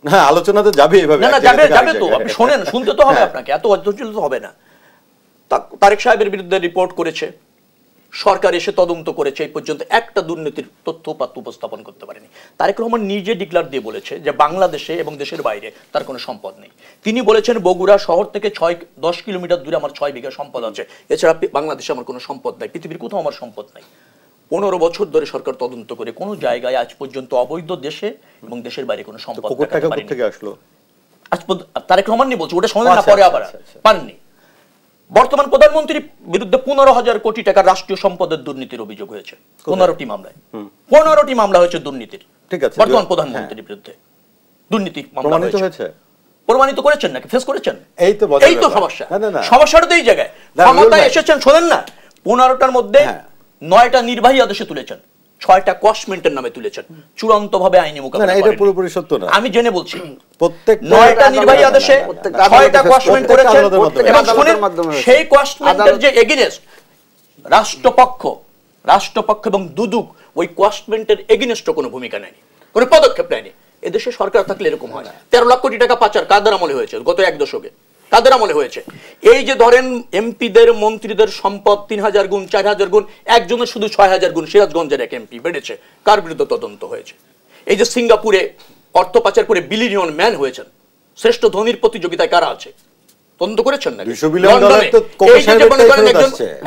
হ্যাঁ, আলোচনা তো যাবে এভাবে। না যাবে তো, আপনি শোনেন, শুনতে তো হবে আপনাকে, এত অধৈর্য তো হবে না। তারেক সাহেবের বিরুদ্ধে রিপোর্ট করেছে, সরকার এসে তদন্ত করেছে, এই পর্যন্ত একটা দুর্নীতির তথ্যপাত্র উপস্থাপন করতে পারেনি। তারেক রহমান নিজে ডিক্লার দিয়ে বলেছে যে বাংলাদেশে এবং দেশের বাইরে তার কোনো সম্পদ নেই। তিনি বলেছেন বগুড়া শহর থেকে 10 কিলোমিটার দূরে আমার 6 বিঘা সম্পদ আছে, এছাড়া বাংলাদেশে আমার কোনো সম্পদ নাই, পৃথিবীর কোথাও আমার সম্পদ নাই। 15 বছর ধরে সরকার তদন্ত করে কোনো জায়গায় আজ পর্যন্ত অবৈধ দেশে এবং দেশের বাইরে কোনো সম্পদ থেকে আসলো আজ তারেক রহমান নি বলছে, ওটা শোনেন না, পরে আবার পাননি। বর্তমান প্রধানমন্ত্রীর বিরুদ্ধে 15,000 কোটি টাকা রাষ্ট্রীয় সম্পদের দুর্নীতির অভিযোগ হয়েছে 15টি মামলায়। 15টি মামলা হয়েছে দুর্নীতির। ঠিক আছে, বর্তমান প্রধানমন্ত্রীর বিরুদ্ধে দুর্নীতি মামলা হয়েছে। প্রমাণিত করেছেন নাকি ফেস করেছেন? এই তো সমস্যা। সমস্যাটা তো এই জায়গায়। ক্ষমতায় এসেছেন, শোনেন না, 15টার মধ্যে 9টা নির্বাহী আদেশে তুলেছেন, 6টা কস্টমেন্টের নামে তুলেছেন, চূড়ান্তভাবে আইনি মোকাবেলা করেন। এটা পুরোপুরি সত্য না, আমি জেনে বলছি। প্রত্যেক 9টা নির্বাহী আদেশে 6টা কস্টমেন্ট করেছেন, এবং শুনেন সেই কস্টমেন্টের যে এগেইনস্ট রাষ্ট্রপক্ষ এবং দুদক ওই কস্টমেন্টের এগেইনস্ট কোনো ভূমিকা নেয়নি, কোনো পদক্ষেপ নেয়নি। এদেশে সরকার থাকলে এরকম হয় না। 13 লাখ কোটি টাকা পাচার কাদের আমলে হয়েছে? গত 1 দশকে কাদের আমলে হয়েছে? এই যে ধরেন এমপিদের, মন্ত্রীদের সম্পদ 3000 গুণ, 4000 গুণ, একজনের শুধু 6000 গুণ, সিরাজগঞ্জের এক এমপি বেড়েছে, কার বিরুদ্ধে তদন্ত হয়েছে? এই যে সিঙ্গাপুরে অর্থ পাচার করে বিলিয়নিয়র ম্যান হয়েছেন, শ্রেষ্ঠ ধনীর প্রতিযোগিতায় কারা আছে? তদন্ত করেছেন না?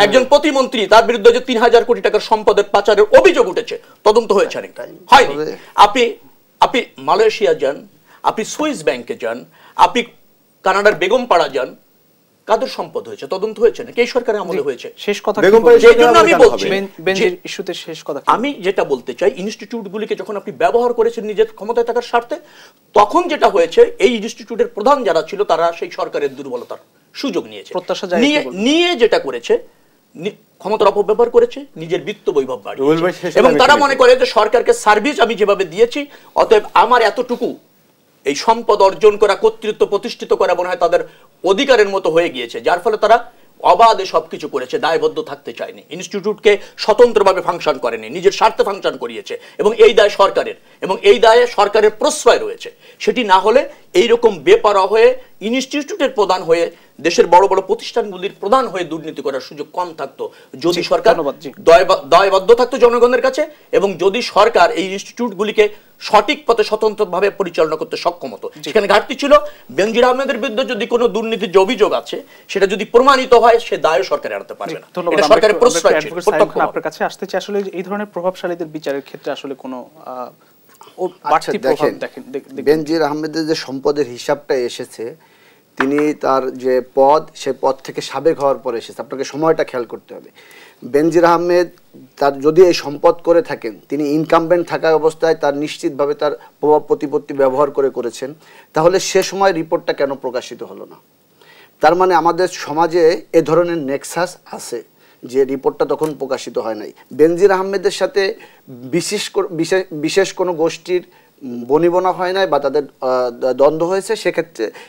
একজন প্রতিমন্ত্রী, তার বিরুদ্ধে যে 3000 কোটি টাকার সম্পদের পাচারের অভিযোগ উঠেছে, তদন্ত হয়েছে হয়নি। আপনি মালয়েশিয়া যান, আপনি সুইস ব্যাংকে যান, আপনি কানাডার বেগম পাড়া যান, কাদের সম্পদ হয়েছে? তদন্ত হয়েছে নাকি? এই সরকারের আমলে হয়েছে। শেষ কথা আমি বলছি, আমি যেটা বলতে চাই, ইনস্টিটিউটগুলিকে যখন আপনি ব্যবহার করেছেন নিজের ক্ষমতায় থাকার স্বার্থে, তখন যেটা হয়েছে, এই ইনস্টিটিউটের প্রধান যারা ছিল তারা সেই সরকারের দুর্বলতার সুযোগ নিয়েছে, নিয়ে যেটা করেছে, ক্ষমতার অপব্যবহার করেছে, নিজের বিত্ত বৈভব বাড়িয়েছে, এবং তারা মনে করে যে সরকারকে সার্ভিস আমি যেভাবে দিয়েছি, অতএব আমার এতটুকু এই সম্পদ অর্জন করা, কর্তৃত্ব প্রতিষ্ঠিত করা মনে হয় তাদের অধিকারের মতো হয়ে গিয়েছে, যার ফলে তারা অবাধে সবকিছু করেছে, দায়বদ্ধ থাকতে চায়নি, ইনস্টিটিউটকে স্বতন্ত্রভাবে ফাংশন করেনি, নিজের স্বার্থে ফাংশন করিয়েছে, এবং এই দায় সরকারের, এবং এই দায়ে সরকারের প্রশ্রয় রয়েছে। সেটি না হলে এইরকম বেপরোয়া হয়ে ইনস্টিটিউটের প্রধান হয়ে দেশের বড় বড় প্রতিষ্ঠানগুলির প্রধান হয়ে দুর্নীতি করার সুযোগ কম থাকতো যদি সরকার দায়বদ্ধ থাকতো জনগণের কাছে, এবং যদি সরকার এই ইনস্টিটিউটগুলিকে সঠিক পথে স্বতন্ত্রভাবে পরিচালনা করতে সক্ষম হতো। সেখানে ঘাটতি ছিল। বেনজির আহমেদের বিরুদ্ধে যদি কোনো দুর্নীতির যে অভিযোগ আছে সেটা যদি প্রমাণিত হয়, সে দায় সরকার এড়াতে পারবে না। এটা সরকারের প্রশ্রয় ছিল। আপনার কাছে আসতে চাই, আসলে এই ধরনের প্রভাবশালীদের বিচারের ক্ষেত্রে আসলে কোনো বাড়তি প্রভাব দেখেন? বেনজির আহমেদের যে সম্পদের হিসাবটা এসেছে, তিনি তার যে পদ, সেই পদ থেকে সাবেক হওয়ার পর এসেছে। আপনাকে সময়টা খেয়াল করতে হবে। বেনজির আহমেদ তার যদি এই সম্পদ করে থাকেন, তিনি ইনকামবেন্ট থাকা অবস্থায় তার নিশ্চিতভাবে তার প্রভাব প্রতিপত্তি ব্যবহার করেছেন, তাহলে সে সময় রিপোর্টটা কেন প্রকাশিত হলো না? তার মানে আমাদের সমাজে এ ধরনের নেক্সাস আছে যে রিপোর্টটা তখন প্রকাশিত হয় নাই। বেনজির আহমেদের সাথে বিশেষ কোনো গোষ্ঠীর বনিবনা হয় নাই বা তাদের দ্বন্দ্ব হয়েছে,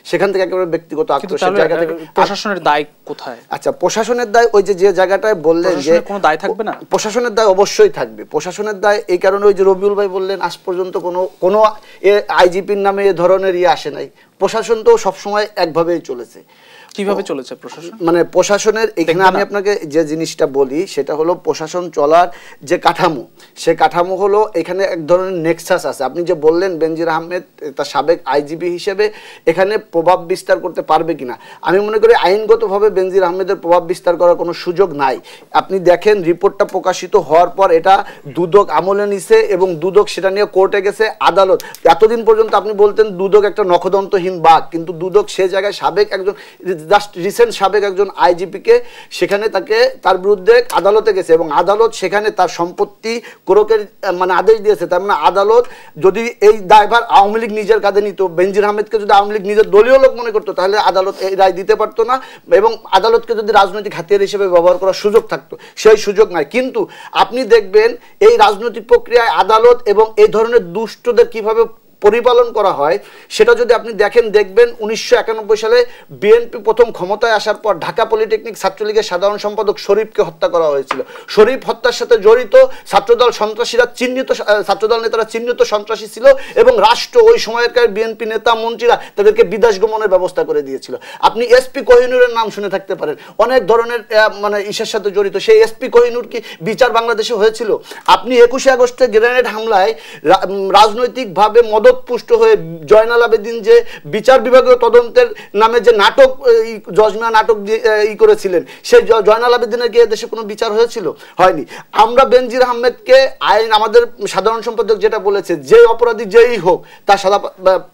সেখান থেকে একেবারে ব্যক্তিগত আক্রোশের জায়গা থেকে। প্রশাসনের দায় কোথায়? আচ্ছা, প্রশাসনের দায় ওই যে জায়গাটায় বললেন যে কোনো দায় থাকবে না, প্রশাসনের দায় অবশ্যই থাকবে। প্রশাসনের দায় এই কারণে, ওই যে রবিউল ভাই বললেন আজ পর্যন্ত কোনো আইজিপির নামে এ ধরনের আসে নাই। প্রশাসন তো সবসময় একভাবেই চলেছে। কিভাবে চলেছে প্রশাসন? মানে প্রশাসনের এখানে আমি আপনাকে যে জিনিসটা বলি সেটা হলো প্রশাসন চলার যে কাঠামো, সে কাঠামো হলো এখানে এক ধরনের নেক্সাস আছে। আপনি যে বললেন বেনজির আহমেদ তার সাবেক আইজিপি হিসেবে এখানে প্রভাব বিস্তার করতে পারবে কিনা, আমি মনে করি আইনগতভাবে বেনজির আহমেদের প্রভাব বিস্তার করার কোনো সুযোগ নাই। আপনি দেখেন রিপোর্টটা প্রকাশিত হওয়ার পর এটা দুদক আমলে নিছে এবং দুদক সেটা নিয়ে কোর্টে গেছে, আদালত। এতদিন পর্যন্ত আপনি বলতেন দুদক একটা নখদন্তহীন বাঘ, কিন্তু দুদক সে জায়গায় সাবেক একজন জাস্ট রিসেন্ট সাবেক একজন আইজিপিকে সেখানে তার বিরুদ্ধে আদালতে গেছে এবং আদালত সেখানে তার সম্পত্তি ক্রোকের মানে আদেশ দিয়েছে। তার মানে আদালত যদি এই দায়ভার আওয়ামী লীগ নিজের কাঁধে নিত, বেনজির আহমেদকে যদি আওয়ামী লীগ নিজের দলীয় লোক মনে করতো, তাহলে আদালত এই রায় দিতে পারতো না এবং আদালতকে যদি রাজনৈতিক হাতিয়ার হিসেবে ব্যবহার করার সুযোগ থাকতো, সেই সুযোগ নাই। কিন্তু আপনি দেখবেন এই রাজনৈতিক প্রক্রিয়ায় আদালত এবং এই ধরনের দুষ্টদের কিভাবে পরিপালন করা হয় সেটা যদি আপনি দেখবেন 1991 সালে বিএনপি প্রথম ক্ষমতায় আসার পর ঢাকা পলিটেকনিক ছাত্রলীগের সাধারণ সম্পাদক শরীফকে হত্যা করা হয়েছিল। শরীফ হত্যার সাথে জড়িত ছাত্রদল সন্ত্রাসীরা চিহ্নিত, ছাত্রদল নেতারা চিহ্নিত সন্ত্রাসী ছিল এবং রাষ্ট্র ওই সময়কার বিএনপি নেতা মন্ত্রীরা তাদেরকে বিদেশ গমনের ব্যবস্থা করে দিয়েছিল। আপনি এসপি কোহিনুরের নাম শুনে থাকতে পারেন, অনেক ধরনের মানে ইসের সাথে জড়িত। সেই এসপি কোহিনুর কি বিচার বাংলাদেশে হয়েছিল? আপনি 21শে আগস্টে গ্রেনেড হামলায় রাজনৈতিকভাবে পুষ্ট হয়ে জয়নাল আবেদিন যে বিচার বিভাগীয় তদন্তের নামে যে নাটক জজমিয়া নাটক করেছিলেন, সেই জয়নাল আবেদিনের কি দেশে কোনো বিচার হয়েছিল? হয়নি। আমরা বেনজির আহমেদকে আইন, আমাদের সাধারণ সম্পাদক যেটা বলেছে, যে অপরাধী যেই হোক তার সাজা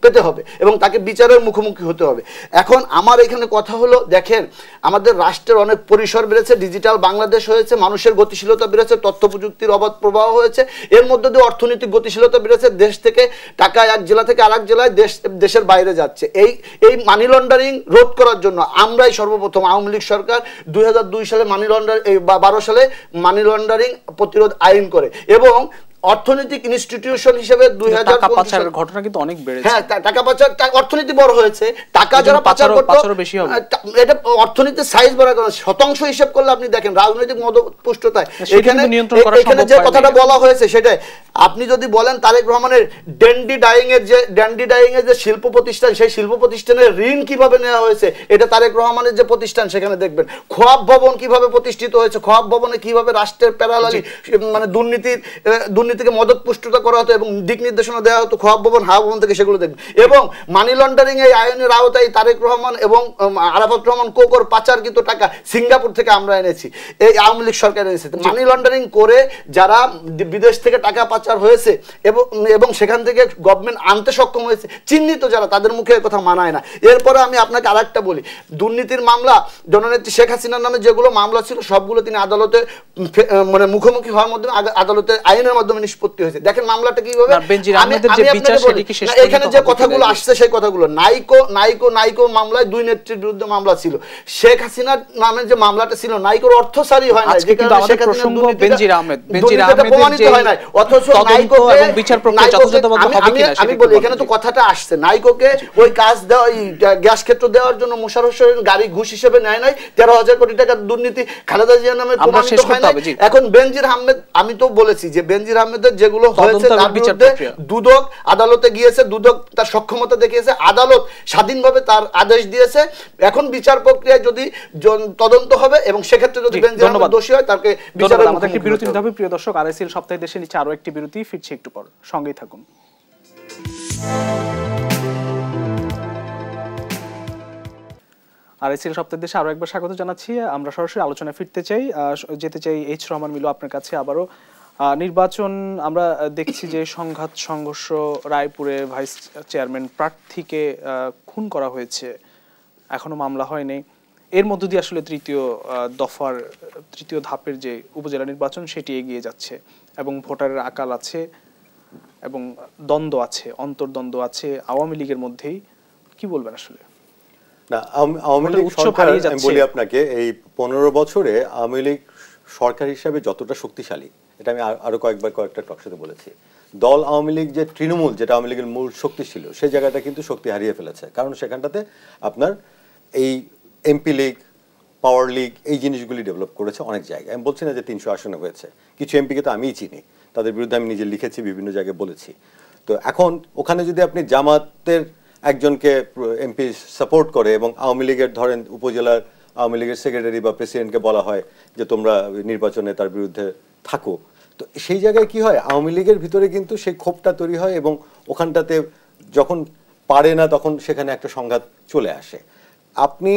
পেতে হবে এবং তাকে বিচারের মুখোমুখি হতে হবে। এখন আমার এখানে কথা হলো, দেখেন আমাদের রাষ্ট্রের অনেক পরিসর বেড়েছে, ডিজিটাল বাংলাদেশ হয়েছে, মানুষের গতিশীলতা বেড়েছে, তথ্য প্রযুক্তির অবাধ প্রবাহ হয়েছে, এর মধ্যে দিয়ে অর্থনৈতিক গতিশীলতা বেড়েছে। দেশ থেকে টাকা এক জেলা থেকে আরেক জেলায় দেশের বাইরে যাচ্ছে। এই মানি লন্ডারিং রোধ করার জন্য আমরাই সর্বপ্রথম, আওয়ামী লীগ সরকার 2002 সালে মানি লন্ডারিং 12 সালে মানি লন্ডারিং প্রতিরোধ আইন করে এবং অর্থনৈতিক ইনস্টিটিউশন হিসেবে 2000 ঘটনা কিন্তু অনেক বেড়েছে। হ্যাঁ, টাকা পাচার, অর্থনীতি বড় হয়েছে, টাকা যারা পাচার করতো এটা অর্থনীতির সাইজ বড় করে শতাংশ হিসাব করলে আপনি দেখেন রাজনৈতিক মদপুষ্টতায় এখানে যে কথাটা বলা হয়েছে সেটাই। আপনি যদি বলেন তারেক রহমানের ড্যান্ডি ডাইং এর যে শিল্প প্রতিষ্ঠান, সেই শিল্প প্রতিষ্ঠানের ঋণ কিভাবে নেওয়া হয়েছে, এটা তারেক রহমানের যে প্রতিষ্ঠান সেখানে দেখবেন। খোয়াব ভবন কিভাবে প্রতিষ্ঠিত হয়েছে, খোয়াব ভবনে কিভাবে রাষ্ট্রের প্যারালালি মানে দুর্নীতিকে মদত পুষ্টতা করা হতো এবং দিক নির্দেশনা দেওয়া হতো খোয়াব ভবন, হাওয়া ভবন থেকে, সেগুলো দেখবেন। এবং মানি লন্ডারিং এই আইনের আওতায় তারেক রহমান এবং আরাফাত রহমান কোকর পাচারকৃত টাকা সিঙ্গাপুর থেকে আমরা এনেছি, এই আওয়ামী লীগ সরকার এনেছে। মানি লন্ডারিং করে যারা বিদেশ থেকে টাকা পাচার হয়েছে এবং সেখান থেকে গভর্নমেন্ট আনতে সক্ষম হয়েছে, চিহ্নিত যারা, তাদের মুখে কথা মানায় না। এরপরে আমি আপনাকে আরেকটা বলি, দুর্নীতির মামলা জননেত্রী শেখ হাসিনার নামে যেগুলো মামলা ছিল সবগুলো তিনি আদালতে মানে মুখোমুখি হওয়ার মাধ্যমে আদালতে আইনের মাধ্যমে নিষ্পত্তি হয়েছে। দেখেন মামলাটা কিভাবে, এখানে যে কথাগুলো আসছে সেই কথাগুলো নাইকো মামলায় 2 নেত্রীর বিরুদ্ধে মামলা ছিল। শেখ হাসিনার নামে যে মামলাটা ছিল নাইকোর অর্থসারি হয় না, প্রমাণিত হয় না। অথচ আমি বলি এখানে তো কথাটা আসছে, নাইকোকে ওই কাজ দেওয়া, গ্যাস ক্ষেত্র দেওয়ার জন্য মোশাররফ হোসেন গাড়ি ঘুষ হিসেবে নেয় নাই, 13,000 কোটি টাকার দুর্নীতি খালেদা জিয়ার নামে প্রমাণিত হয় না। এখন বেনজির আহমেদ, আমি তো বলেছি যে বেনজির আহমেদের যেগুলো হয়েছে তার বিরুদ্ধে দুদক আদালতে গিয়েছে, দুদক তার সক্ষমতা দেখিয়েছে, আদালত স্বাধীনভাবে তার আদেশ দিয়েছে। এখন বিচার প্রক্রিয়ায় যদি তদন্ত হবে এবং সেক্ষেত্রে যদি বেনজির আহমেদ দোষী হয় তাকে বিচারের আমাদের একটি বিরতি নিতে হবে। প্রিয় দর্শক, আরএসএল সপ্তাহে দেশে নিচে আরো একটি বিরতি, ফিরছে একটু পর, সঙ্গেই থাকুন। আরএসএল সপ্তাহে দেশে আরো একবার স্বাগত জানাচ্ছি। আমরা সরাসরি আলোচনায় যেতে চাই এইচ রহমান মিলু আপনার কাছে আবারও। নির্বাচন আমরা দেখছি যে সংঘাত সংঘর্ষ, রায়পুরে ভাইস চেয়ারম্যান প্রার্থীকে খুন করা হয়েছে, এখনো মামলা হয়নি। এর মধ্য দিয়ে আসলে তৃতীয় ধাপের যে উপজেলা নির্বাচন সেটি এগিয়ে যাচ্ছে এবং ভোটারের আকাল আছে এবং দ্বন্দ্ব আছে, অন্তর্দ্বন্দ্ব আছে আওয়ামী লীগের মধ্যেই। কি বলবেন আসলে? না, আওয়ামী লীগ সরকার, আমি বলি আপনাকে, এই 15 বছরে আওয়ামী লীগ সরকার হিসাবে যতটা শক্তিশালী, এটা আমি আরো কয়েকটা টকশোতে বলেছি, দল আওয়ামী লীগ যে তৃণমূল, যেটা আওয়ামী লীগের মূল শক্তি ছিল, সেই জায়গাটা কিন্তু শক্তি হারিয়ে ফেলেছে। কারণ সেখানটাতে আপনার এই এমপি লীগ, পাওয়ার লীগ, এই জিনিসগুলি ডেভেলপ করেছে অনেক জায়গায়। আমি বলছি না যে 300 আসনে হয়েছে, কিছু এমপিকে তো আমিই চিনি, তাদের বিরুদ্ধে আমি নিজে লিখেছি, বিভিন্ন জায়গায় বলেছি। তো এখন ওখানে যদি আপনি জামাতের একজনকে এমপি সাপোর্ট করে এবং আওয়ামী লীগের ধরেন উপজেলার আওয়ামী লীগের সেক্রেটারি বা প্রেসিডেন্টকে বলা হয় যে তোমরা নির্বাচনে তার বিরুদ্ধে থাকো, তো সেই জায়গায় কি হয়, আওয়ামী লীগের ভিতরে কিন্তু সেই ক্ষোভটা তৈরি হয় এবং ওখানটাতে যখন পারে না তখন সেখানে একটা সংঘাত চলে আসে। আপনি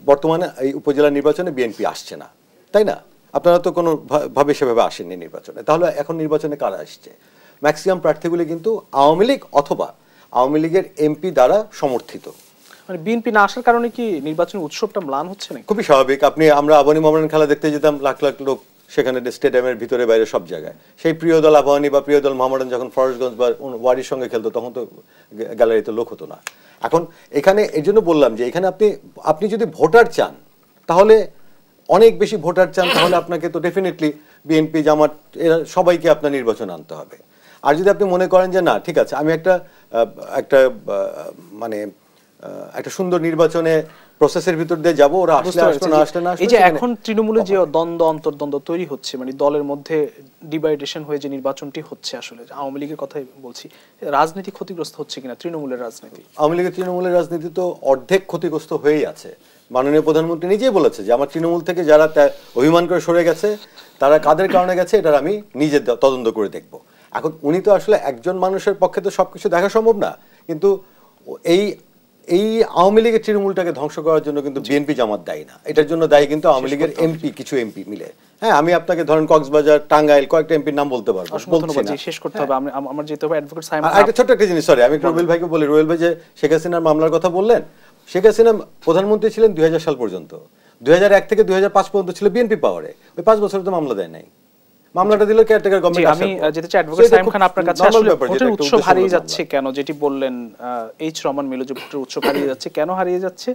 বর্তমানে এই উপজেলা নির্বাচনে বিএনপি আসছে না, তাই না? আপনারা তো কোনো ভাবে সেভাবে আসেননি নির্বাচনে, তাহলে এখন নির্বাচনে কারা আসছে? ম্যাক্সিমাম প্রার্থীগুলি কিন্তু আওয়ামী লীগ অথবা আওয়ামী লীগের এমপি দ্বারা সমর্থিত। মানে বিএনপি না আসার কারণে কি নির্বাচনের উৎসবটা ম্লান হচ্ছে না? খুবই স্বাভাবিক। আমরা আবাহনী মোহামেডান খেলা দেখতে যেতাম, লাখ লাখ লোক সেখানে স্টেডিয়ামের ভিতরে বাইরে সব জায়গায়। সেই প্রিয় দল আবাহনী বা প্রিয় দল মোহামেডান যখন ফরেস্টগঞ্জ বা ওয়ারির সঙ্গে খেলতো তখন তো গ্যালারিতে লোক হতো না। এখন এখানে এই জন্য বললাম যে এখানে আপনি যদি ভোটার চান, তাহলে অনেক বেশি ভোটার চান, তাহলে আপনাকে তো ডেফিনেটলি বিএনপি, জামাত, এরা সবাইকে আপনার নির্বাচন আনতে হবে। আর যদি আপনি মনে করেন যে না, ঠিক আছে, আমি একটা সুন্দর নির্বাচনে প্রসেসের ভিতর দিয়ে যাব, ওরা আসলে আসলো না আসলে না। এই যে এখন তৃণমূলে যে দ্বন্দ্ব অন্তর্দ্বন্দ্ব তৈরি হচ্ছে, মানে দলের মধ্যে ডিভাইডেশন হয়ে যে নির্বাচনটি হচ্ছে, আসলে আওয়ামী লীগের কথাই বলছি, রাজনীতি ক্ষতিগ্রস্ত হচ্ছে কিনা তৃণমূলের রাজনীতি? আওয়ামী লীগের তৃণমূলের রাজনীতি তো অর্ধেক ক্ষতিগ্রস্ত হয়েই আছে। মাননীয় প্রধানমন্ত্রী নিজেই বলেছে যে আমার তৃণমূল থেকে যারা অভিমান করে সরে গেছে তারা কাদের কারণে গেছে, এটা আমি নিজে তদন্ত করে দেখব। এখন উনি তো আসলে একজন মানুষের পক্ষে তো সবকিছু দেখা সম্ভব না, কিন্তু এই আওয়ামী লীগের তৃণমূলটাকে ধ্বংস করার জন্য কিন্তু বিএনপি জামাত দায়ী না, এটার জন্য দায়ী কিন্তু আওয়ামী লীগের কিছু এমপি মিলে। হ্যাঁ, আমি আপনাকে ধরেন কক্সবাজার, টাঙ্গাইল কয়েকটা এমপির নাম বলতে পারবো। শেষ করতে হবে, আমার যেতে হবে অ্যাডভোকেট সাইমন। একটা ছোট্ট একটা জিনিস, সরি, আমি রুবেল ভাইকে বলি। রুবেল ভাই যে শেখ হাসিনার মামলার কথা বললেন, শেখ হাসিনা প্রধানমন্ত্রী ছিলেন 2000 সাল পর্যন্ত, 2001 থেকে 2005 পর্যন্ত ছিল বিএনপি পাওয়ারে। ওই 5 বছরে তো মামলা দেয় নাই, মামলাটা দিল কেয়ারটেকার গভর্নমেন্ট। আমি যেতে চাই অ্যাডভোকেট সাইম খান আপনার কাছে, আসলে ভোটের উৎসব হারিয়ে যাচ্ছে কেন, যেটি বললেন এইচ রহমান মিলু, যে ভোটের উৎসব হারিয়ে যাচ্ছে, কেন হারিয়ে যাচ্ছে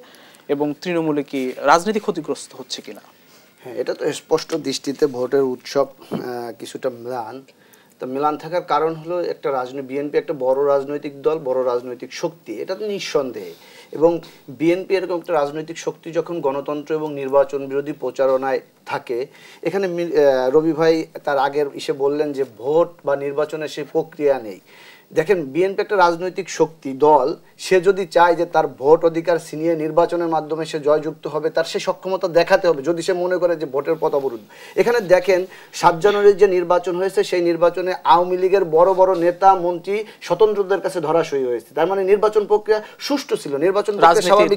এবং তৃণমূলে কি রাজনীতি ক্ষতিগ্রস্ত হচ্ছে কিনা? হ্যাঁ, এটা তো স্পষ্ট দৃষ্টিতে ভোটের উৎসব কিছুটা ম্লান। তো মিলান থাকার কারণ হলো একটা বিএনপি একটা বড় রাজনৈতিক দল, বড় রাজনৈতিক শক্তি, এটা তো নিঃসন্দেহে। এবং বিএনপি এরকম একটা রাজনৈতিক শক্তি যখন গণতন্ত্র এবং নির্বাচন বিরোধী প্রচারণায় থাকে, এখানে রবি ভাই তার আগের বললেন যে ভোট বা নির্বাচনের সেই প্রক্রিয়া নেই। দেখেন, বিএনপি একটা রাজনৈতিক শক্তি দল, সে যদি চায় যে তার ভোট অধিকার ছিনিয়ে নির্বাচনের মাধ্যমে সে জয়যুক্ত হবে, তার সে সক্ষমতা দেখাতে হবে। যদি সে মনে করে যে ভোটের পথ অবরোধ, এখানে দেখেন 7 জানুয়ারির যে নির্বাচন হয়েছে, সেই নির্বাচনে আওয়ামী লীগের বড় বড় নেতা মন্ত্রী স্বতন্ত্রদের কাছে ধরাশয়ী হয়েছে। তার মানে নির্বাচন প্রক্রিয়া সুষ্ঠু ছিল, নির্বাচন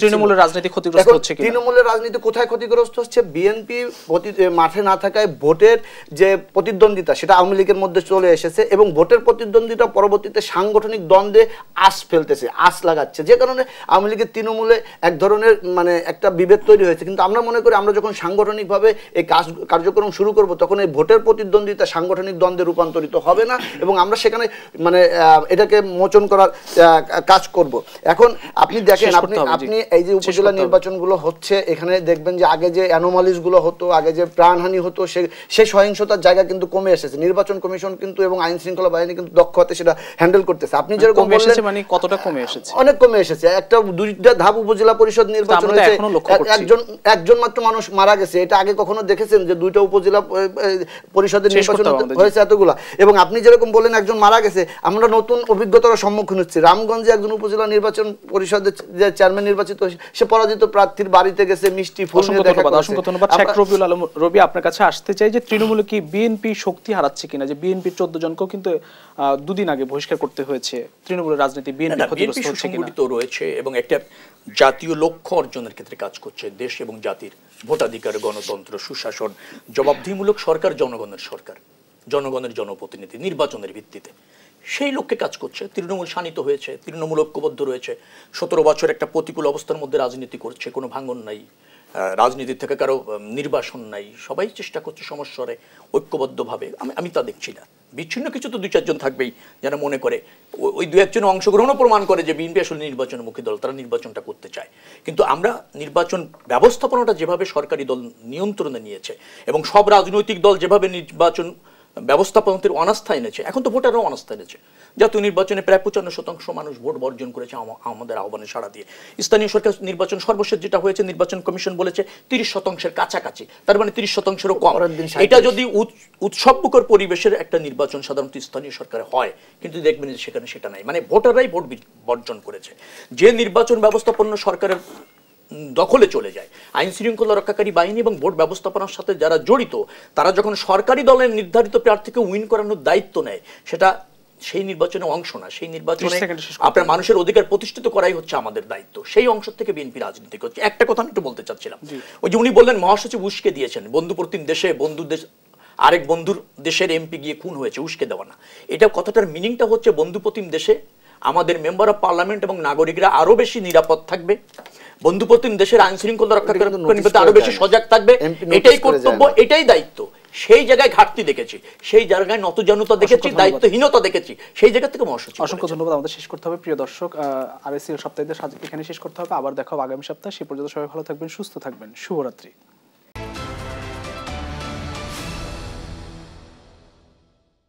তৃণমূলের রাজনীতি ক্ষতিগ্রস্ত হচ্ছে কিনা? তৃণমূলের রাজনীতি কোথায় ক্ষতিগ্রস্ত হচ্ছে? বিএনপি মাঠে না থাকায় ভোটের যে প্রতিদ্বন্দ্বিতা সেটা আওয়ামী লীগের মধ্যে চলে এসেছে এবং ভোটের প্রতিদ্বন্দ্বিতা পরবর্তীতে সাংগঠনিক দ্বন্দ্বে আঁচ ফেলতেছে, আঁচ লাগাচ্ছে, যে কারণে আওয়ামী লীগের তৃণমূলে এক ধরনের একটা বিভেদ তৈরি হয়েছে। কিন্তু আমরা মনে করি আমরা যখন সাংগঠনিকভাবে এই কার্যক্রম শুরু করব, তখন এই ভোটের প্রতিদ্বন্দ্বিতা সাংগঠনিক দ্বন্দ্বে রূপান্তরিত হবে না এবং আমরা সেখানে এটাকে মোচন করার কাজ করব। এখন আপনি দেখেন, আপনি এই যে উপজেলা নির্বাচনগুলো হচ্ছে, এখানে দেখবেন যে আগে যে অ্যানোমালিস গুলো হতো, আগে যে প্রাণহানি হতো, সেই সহিংসতার জায়গা কিন্তু কমে এসেছে। নির্বাচন কমিশন কিন্তু এবং আইন শৃঙ্খলা বাহিনী কিন্তু দক্ষ হাতে সেটা হ্যান্ডেল করতেছে। আপনি যেরকম কমে বললেন এসেছে, মানে কতটা কমে এসেছে? অনেক কমে এসেছে। একটা দুইটা ধাপ উপজেলা পরিষদ নির্বাচন হয়েছে, একজন মাত্র মানুষ মারা গেছে। এটা আগে কখনো দেখেছেন যে দুইটা উপজেলা পরিষদের নির্বাচন হয়েছে এতগুলা? এবং আপনি যেরকম বললেন একজন মারা গেছে, আমরা নতুন অভিজ্ঞতার সম্মুখীন হচ্ছি। রামগঞ্জে একজন উপজেলা নির্বাচন পরিষদের যে চেয়ারম্যান নির্বাচিত সে পরাজিত প্রার্থীর বাড়িতে গেছে মিষ্টি ফুল নিয়ে দেখা করছে। অসংখ্য ধন্যবাদ। শেখ রবিউল আলম রবি, আপনার কাছে আসতে চাই যে তৃণমূলে কি বিএনপি শক্তি হারাচ্ছে কিনা? যে বিএনপির 14 জনকেও কিন্তু দুদিন আগে বহিষ্কার করতে হয়েছে। তৃণমূলের রাজনীতি বিএনপি ক্ষতিগ্রস্ত হচ্ছে কিনা? সংগঠিত রয়েছে এবং একটা জাতীয় লক্ষ্য অর্জনের ক্ষেত্রে কাজ করছে। দেশ এবং জাতির ভোটাধিকার, গণতন্ত্র, সুশাসন, জবাবদিহিমূলক সরকার, জনগণের সরকার, জনগণের জনপ্রতিনিধি, নির্বাচনের ভিত্তিতে সেই লক্ষ্যে কাজ করছে। তৃণমূল শানিত হয়েছে, তৃণমূল ঐক্যবদ্ধ রয়েছে। 17 বছর একটা প্রতিকূল অবস্থার মধ্যে রাজনীতি করছে, কোনো ভাঙন নাই, রাজনীতি থেকে কারো নির্বাসন নাই, সবাই চেষ্টা করছে সমস্যারে ঐক্যবদ্ধভাবে। আমি তা দেখছি না। বিচ্ছিন্ন কিছু তো 2-4 জন থাকবেই যারা মনে করে, ওই 2-1 জন অংশগ্রহণও প্রমাণ করে যে বিএনপি আসলে নির্বাচনমুখী দল, তারা নির্বাচনটা করতে চায়। কিন্তু আমরা নির্বাচন ব্যবস্থাপনাটা যেভাবে সরকারি দল নিয়ন্ত্রণে নিয়েছে এবং সব রাজনৈতিক দল যেভাবে নির্বাচন ব্যবস্থাপনার অনাস্থা এনেছে, এখন তো ভোটারও অনাস্থা এনেছে। জাতীয় নির্বাচনে প্রায় 55% মানুষ ভোট বর্জন করেছে আমাদের আহ্বানে সাড়া দিয়ে। স্থানীয় সরকার নির্বাচন সর্বশেষ যেটা হয়েছে, নির্বাচন কমিশন বলেছে 30%-এর কাছাকাছি, তার মানে 30%-এরও কম। এটা যদি উৎসবমুখর পরিবেশের একটা নির্বাচন সাধারণত স্থানীয় সরকারে হয়, কিন্তু দেখবেন যে সেখানে সেটা নাই, মানে ভোটাররাই ভোট বর্জন করেছে। যে নির্বাচন ব্যবস্থাপনা সরকারের দখলে চলে যায়, আইন শৃঙ্খলা রক্ষাকারী বাহিনী এবং ভোট ব্যবস্থাপনার সাথে যারা জড়িত, তারা যখন সরকারি দলের নির্ধারিত প্রার্থীকে উইন করানোর দায়িত্ব নেয়, সেটা সেই নির্বাচনে অংশ না। সেই নির্বাচনে আপনার মানুষের অধিকার প্রতিষ্ঠিত করাই হচ্ছে আমাদের দায়িত্ব। সেই অংশ থেকে বিএনপি রাজনীতি করছে। একটা কথা আমি একটু বলতে চাচ্ছিলাম, ওই যে উনি বললেন মহাসচিব উস্কে দিয়েছেন, বন্ধু প্রতিম দেশে বন্ধু দেশ আরেক বন্ধুর দেশের এমপি গিয়ে খুন হয়েছে, উস্কে দেওয়া না। এটা কথাটার মিনিংটা হচ্ছে বন্ধু প্রতিম দেশে আমাদের মেম্বার অফ পার্লামেন্ট এবং নাগরিকরা আরো বেশি নিরাপদ থাকবে, বন্ধুপ্রতিম দেশের আইন শৃঙ্খলা রক্ষা করতে আরো বেশি সজাগ থাকবে। এটাই কর্তব্য, এটাই দায়িত্ব। সেই জায়গায় ঘাটতি দেখেছি, সেই জায়গায় নতজানুতা দেখেছি, দায়িত্বহীনতা দেখেছি, সেই জায়গা থেকে মহাসচিব। অসংখ্য ধন্যবাদ। আমাদের শেষ করতে হবে প্রিয় দর্শক, RSL সপ্তাহে এখানে শেষ করতে হবে। আবার দেখা হবে আগামী সপ্তাহে। সে পর্যন্ত সবাই ভালো থাকবেন, সুস্থ থাকবেন। শুভরাত্রি।